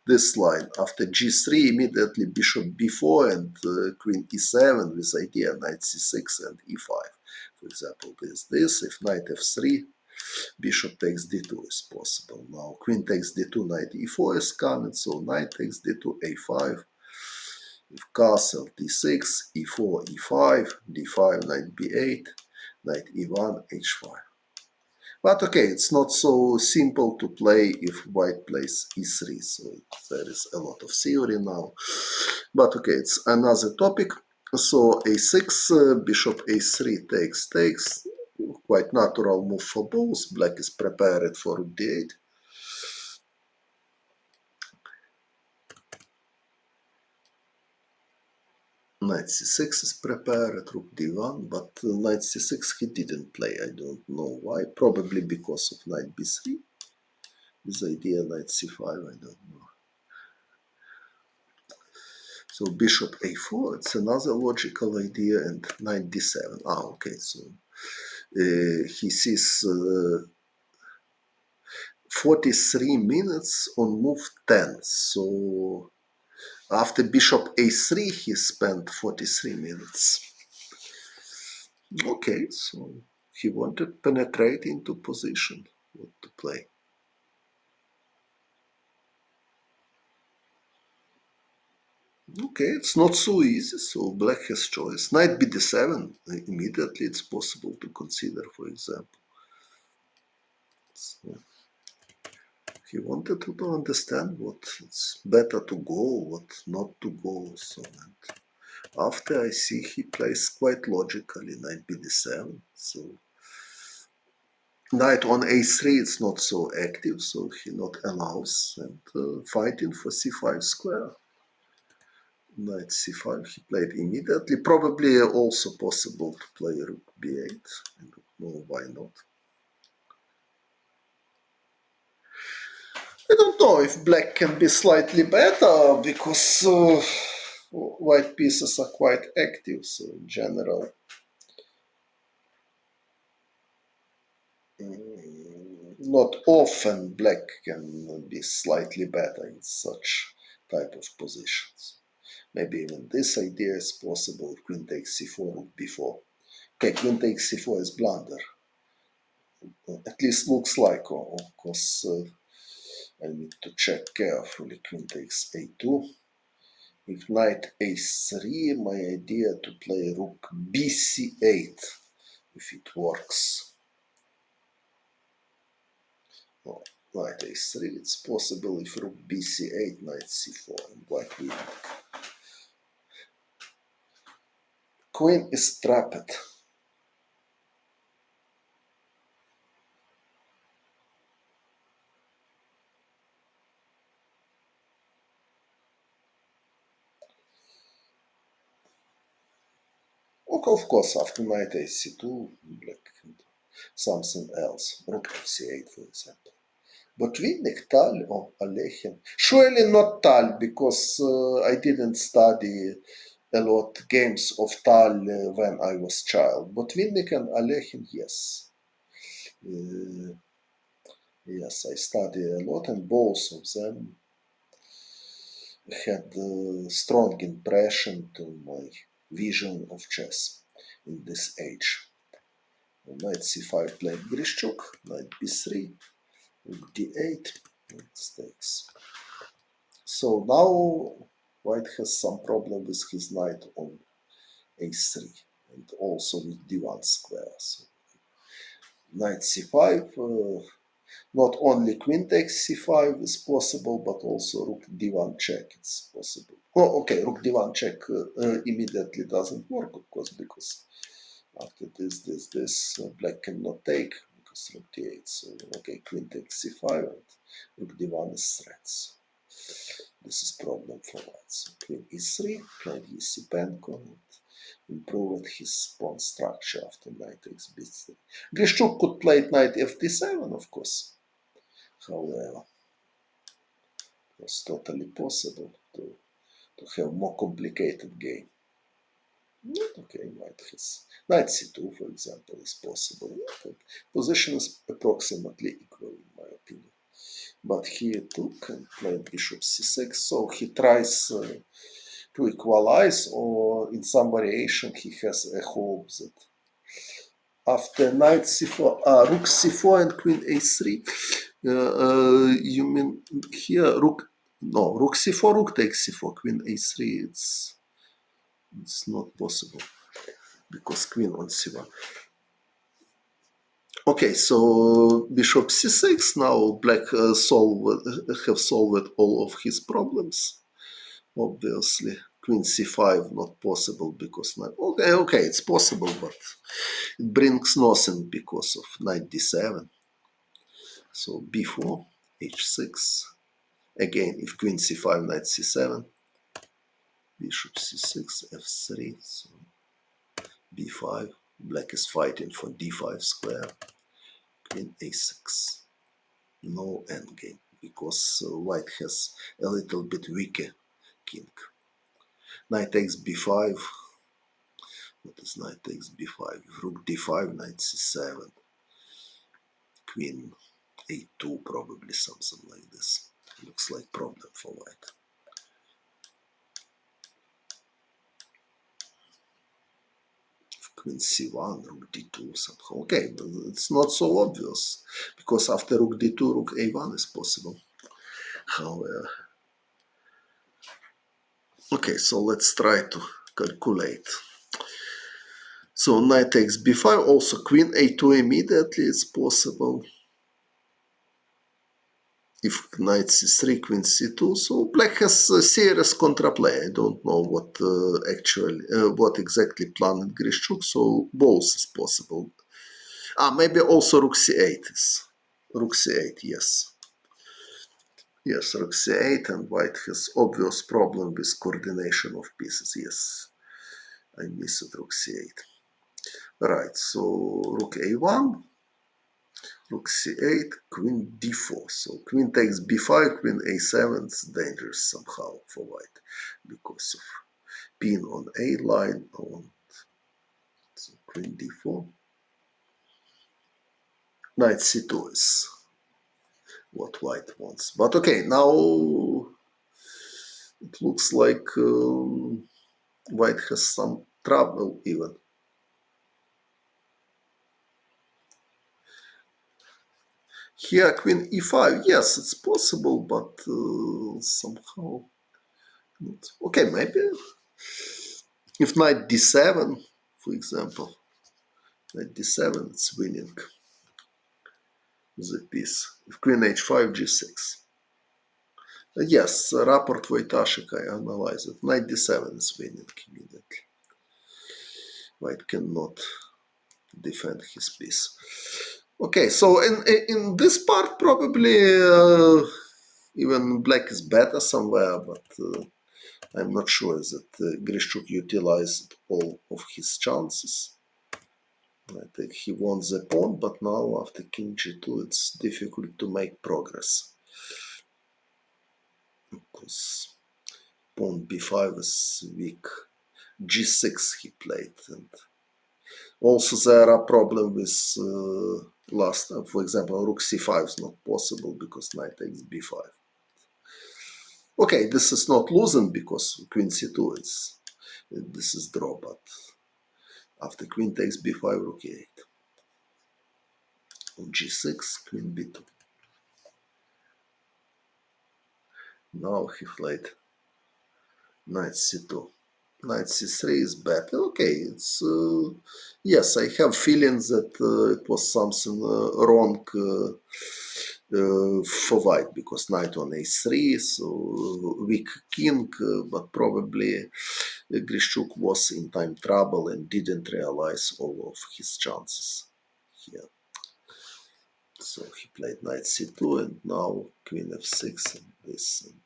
this line. After g3, immediately bishop b4 and queen e7 with idea knight c6 and e5. For example, this. If knight f3, bishop takes d2 is possible. Now queen takes d2, knight e4 is coming, so knight takes d2, a5. If castle d6, e4, e5, d5, knight b8, knight e1, h5. But okay, it's not so simple to play if white plays e3, so there is a lot of theory now. But okay, it's another topic. So a6, bishop a3 takes, quite natural move for both. Black is prepared for rook d8. Knight c6 is prepared, rook d1, but knight c6 he didn't play. I don't know why. Probably because of knight b3. This idea knight c5, I don't know. So bishop a4, it's another logical idea, and knight d7. Okay, so he sees 43 minutes on move 10. So after bishop a3, he spent 43 minutes. Okay, so he wanted to penetrate into position, what to play. Okay, it's not so easy, so black has choice. Knight bd7, immediately it's possible to consider, for example. So he wanted to understand what it's better to go, what not to go. So and after I see he plays quite logically knight bd7. So knight on a3 it's not so active, so he not allows, and fighting for c5 square. Knight c5 he played immediately. Probably also possible to play rook b8. I don't know why not. I don't know if black can be slightly better because white pieces are quite active. So in general, not often black can be slightly better in such type of positions. Maybe even this idea is possible. Queen takes c4, rook b4. Okay, queen takes c4 is blunder. At least looks like, of course, I need to check carefully. Queen takes a2. If knight a3, my idea to play rook bc8, if it works. Oh, knight a3, it's possible if rook bc8, knight c4, and black winning. Queen is trapped. Of course, after knight ac2, black can do something else. Rook fc8, for example. But winning Tal or Alekhine? Surely not Tal, because I didn't study a lot games of Tal when I was child. But Winnik and Alekhine, yes. Yes, I study a lot, and both of them had a strong impression to my vision of chess in this age. Knight c5 played Grishchuk, knight b3, rook d8, takes. So now white has some problem with his knight on a3 and also with d1 square. So knight c5, not only queen takes c5 is possible, but also rook d1 check is possible. Oh, okay, rook d1 check immediately doesn't work, of course, because after this, black cannot take because rook d8. So okay, queen takes c5 and rook d1 is threats. This is problem for white. So queen e3, played Yesipenko, and improved his pawn structure after knight takes b3. Grishchuk could play knight fd7, of course. However, it was totally possible to have more complicated game. Okay, white has knight c2, for example, is possible. Position is approximately equal, in my opinion. But he took and played bishop c6, so he tries to equalize, or in some variation he has a hope that after knight c4, rook c4 and queen a3, you mean here rook, no, rook c4, rook takes c4, queen a3, it's It's not possible because queen on c1. Okay, so bishop c6. Now black have solved all of his problems. Obviously, queen c5 not possible because knight. Okay, it's possible, but it brings nothing because of knight d7. So b4, h6. Again, if queen c5, knight c7, bishop c6, f3. So b5. Black is fighting for d5 square. Queen a6. No endgame because white has a little bit weaker king. Knight takes b5. What is knight takes b5? Rook d5, knight c7, queen a2, probably something like this. Looks like problem for white. Queen c1, rook d2 somehow. Okay, but it's not so obvious because after rook d2, rook a1 is possible. However, okay, so let's try to calculate. So knight takes b5, also queen a2 immediately is possible. If knight c3, queen c2, so black has a serious contraplay. I don't know what what exactly planned Grishchuk, so both is possible. Maybe also rook c8 is. Rook c8, yes. Yes, rook c8, and white has obvious problem with coordination of pieces, yes. I missed rook c8. Right, so rook a1, rook c8, queen d4. So queen takes b5, queen a7. It's dangerous somehow for white because of pin on a line. So queen d4. Knight c2 is what white wants. But okay, now it looks like white has some trouble even. Here queen e5, yes, it's possible, but somehow not. Okay, maybe if knight d7, for example, knight d7, it's winning the piece. If queen h5, g6. Yes, rapport Wojtaszek, I analyze it. Knight d7 is winning immediately. White cannot defend his piece. Okay, so in this part probably even black is better somewhere, but I'm not sure that Grishchuk utilized all of his chances. I think he won the pawn, but now after king g2 it's difficult to make progress. Because pawn b5 is weak. g6 he played, and also there are problems with last time. For example, rook c5 is not possible because knight takes b5. Okay, this is not losing because queen c2 is this is draw, but after queen takes b5, rook e8. On g6, queen b2. Now he played knight c2. Knight c3 is better. Okay, it's yes, I have feelings that it was something wrong for white because knight on a3, so weak king, but probably Grishchuk was in time trouble and didn't realize all of his chances here. So he played knight c2 and now queen f6 and this. And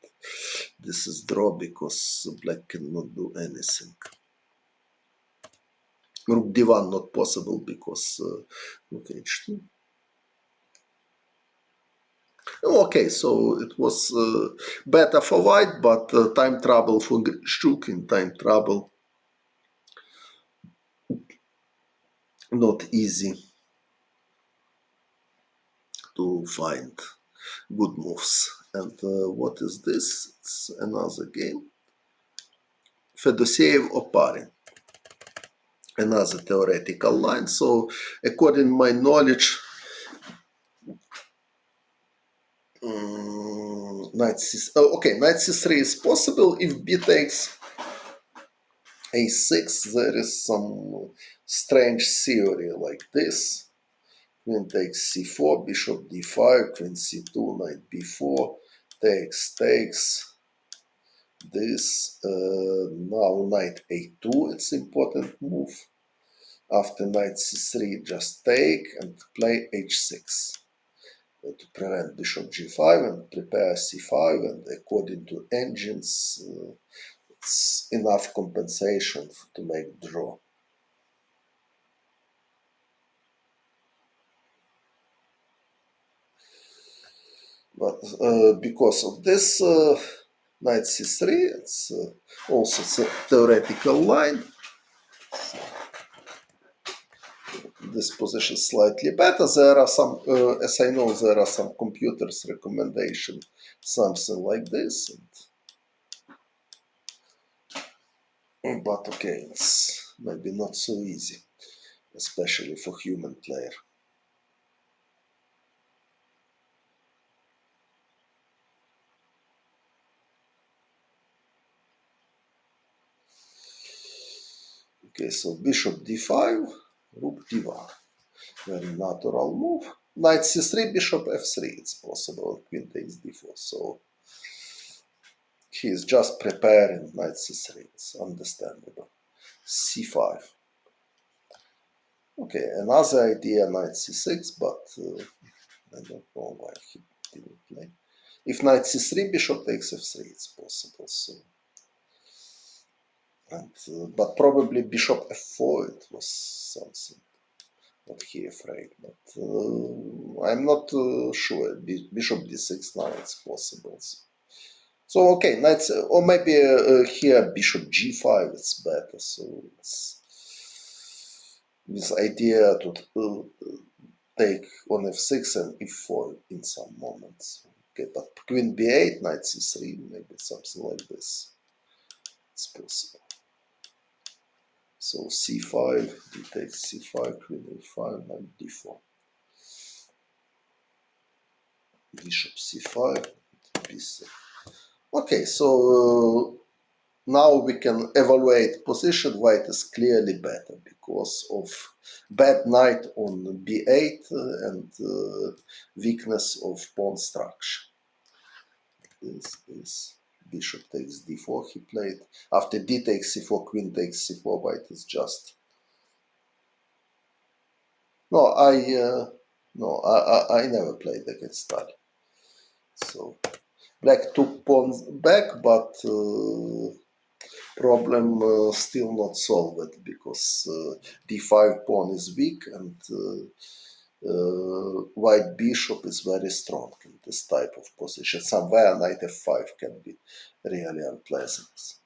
this is draw because black cannot do anything. Rook d1 not possible because rook h2. Okay, so it was better for white, but time trouble for Grishchuk in time trouble. Not easy to find good moves. And what is this? It's another game. Fedoseev Oparin. Another theoretical line. So according to my knowledge, knight c3 is possible if b takes a6, there is some strange theory like this. Queen takes c4, bishop d5, queen c2, knight b4, takes this. Now knight a2, it's important move. After knight c3, just take and play h6 to prevent bishop g5 and prepare c5, and according to engines, it's enough compensation to make draw. But because of this knight c3, it's also a theoretical line. This position is slightly better. There are some, as I know, there are some computers recommendation something like this. But okay, it's maybe not so easy, especially for human player. Okay, so bishop d5, rook d1. Very natural move. Knight c3, bishop f3, it's possible. Queen takes d4. So he is just preparing knight c3. It's understandable. c5. Okay, another idea, knight c6, but I don't know why he didn't play. If knight c3, bishop takes f3, it's possible. So, and but probably bishop f4, it was something. What he afraid, but I'm not sure. Bishop d6 now it's possible. So okay, knights, or maybe here bishop g5 it's better. So it's this idea to take on f6 and e4 in some moments. Okay, but queen b8, knight c3, maybe something like this. It's possible. So c5, d takes c5, queen a5, knight d4. Bishop c5, b6. Okay, so now we can evaluate position. White is clearly better because of bad knight on b8 and weakness of pawn structure. This is bishop takes d4 he played. After d takes c4, queen takes c4, white is just... No, I never played against Stalin. So black took pawns back, but problem still not solved because d5 pawn is weak and white bishop is very strong in this type of position. Somewhere knight f5 can be really unpleasant.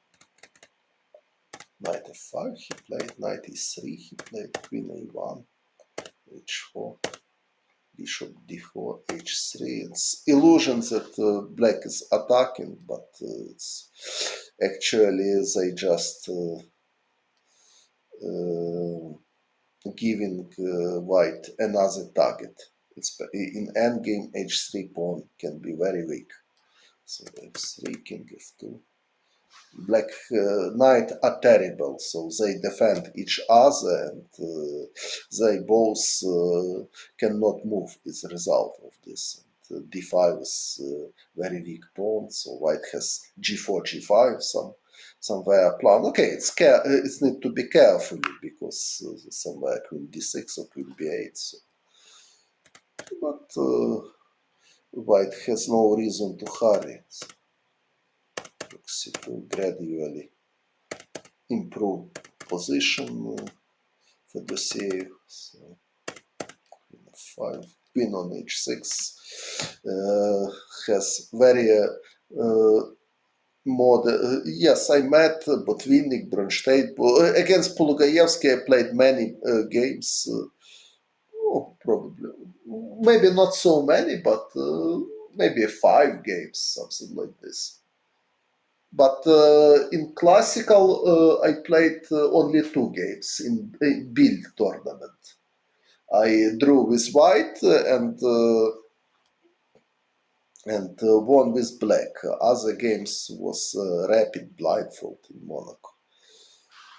Knight f5 he played, knight e3 he played, queen a1, h4, bishop d4, h3. It's illusion that black is attacking, but it's actually they just giving white another target. It's in endgame h3 pawn can be very weak. So f3, king f2. Black knight are terrible, so they defend each other and they both cannot move as a result of this. And, d5 is very weak pawn, so white has g4, g5, somewhere plan. Okay, it's need to be carefully because somewhere queen d6 or queen b8. So. But white has no reason to hurry. So, to gradually improve position for the save. So queen f5, queen on h6 has very yes, I met Botvinnik, Bronstein. Against Polugaevsky, I played many games. Probably. Maybe not so many, but maybe 5 games, something like this. But in classical, I played only 2 games in Bill tournament. I drew with white and won with black. Other games was rapid blindfold in Monaco.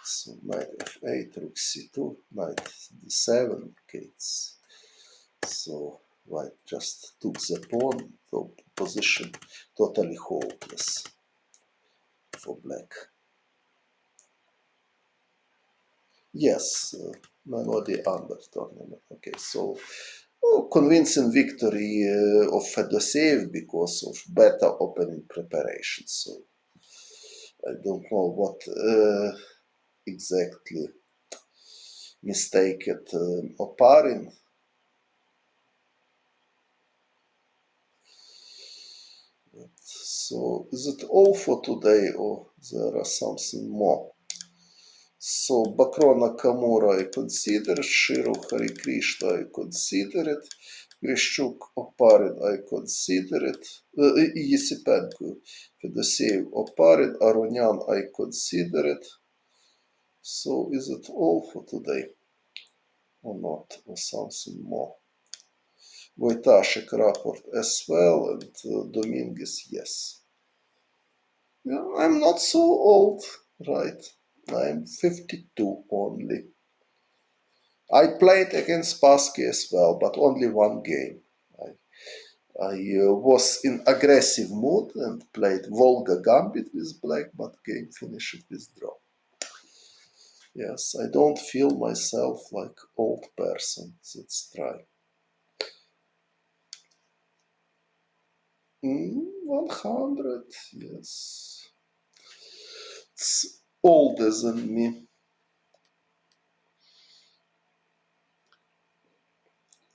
So knight f8, rook c2, knight d7. Okay, so white just took the pawn, so position totally hopeless for black. Yes, Melody under tournament. Okay, so convincing victory of Fedoseev because of better opening preparation. So I don't know what exactly mistake at Oparin. So is it all for today or there are something more? So Bakro Nakamura I consider, Shiro Hare Krishna I consider it, Grishchuk Oparin I consider it, Yesipenko Fedoseev Oparin, Aronyan I consider it. So is it all for today or not, or something more? Wojtaszek rapport as well, and Dominguez, yes. Yeah, I'm not so old, right? I'm 52 only. I played against Spassky as well, but only one game. I was in aggressive mood and played Volga Gambit with black, but game finished with draw. Yes, I don't feel myself like old person. Let's try. 100, yes. It's older than me.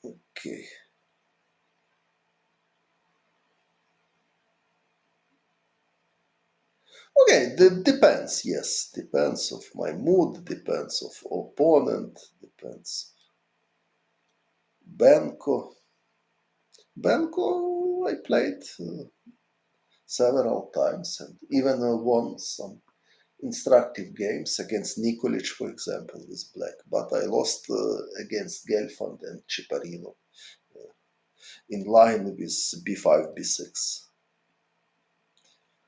Okay. Okay, depends, yes. Depends of my mood, depends of opponent, depends. Benko. Benko I played several times and even won some instructive games against Nikolic, for example, with black. But I lost against Gelfand and Ciparino in line with b5, b6.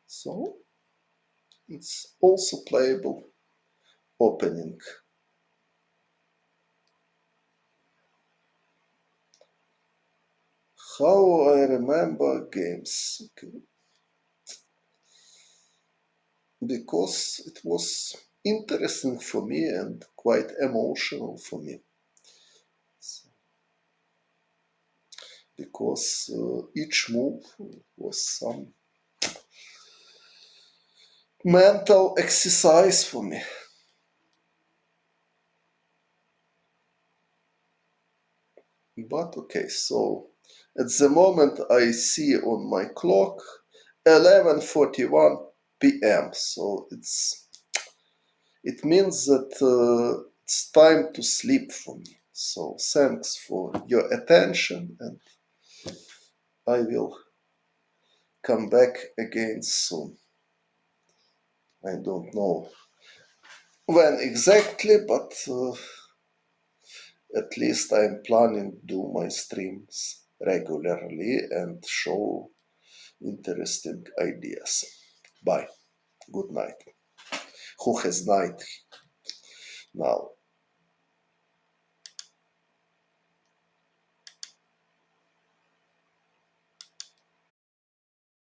So it's also playable opening. How I remember games, okay. Because it was interesting for me and quite emotional for me. Because each move was some mental exercise for me. But okay, so at the moment I see on my clock 11:41 p.m. So it means that it's time to sleep for me. So thanks for your attention, and I will come back again soon. I don't know when exactly, but at least I'm planning to do my streams regularly and show interesting ideas. Bye. Good night. Who has night now?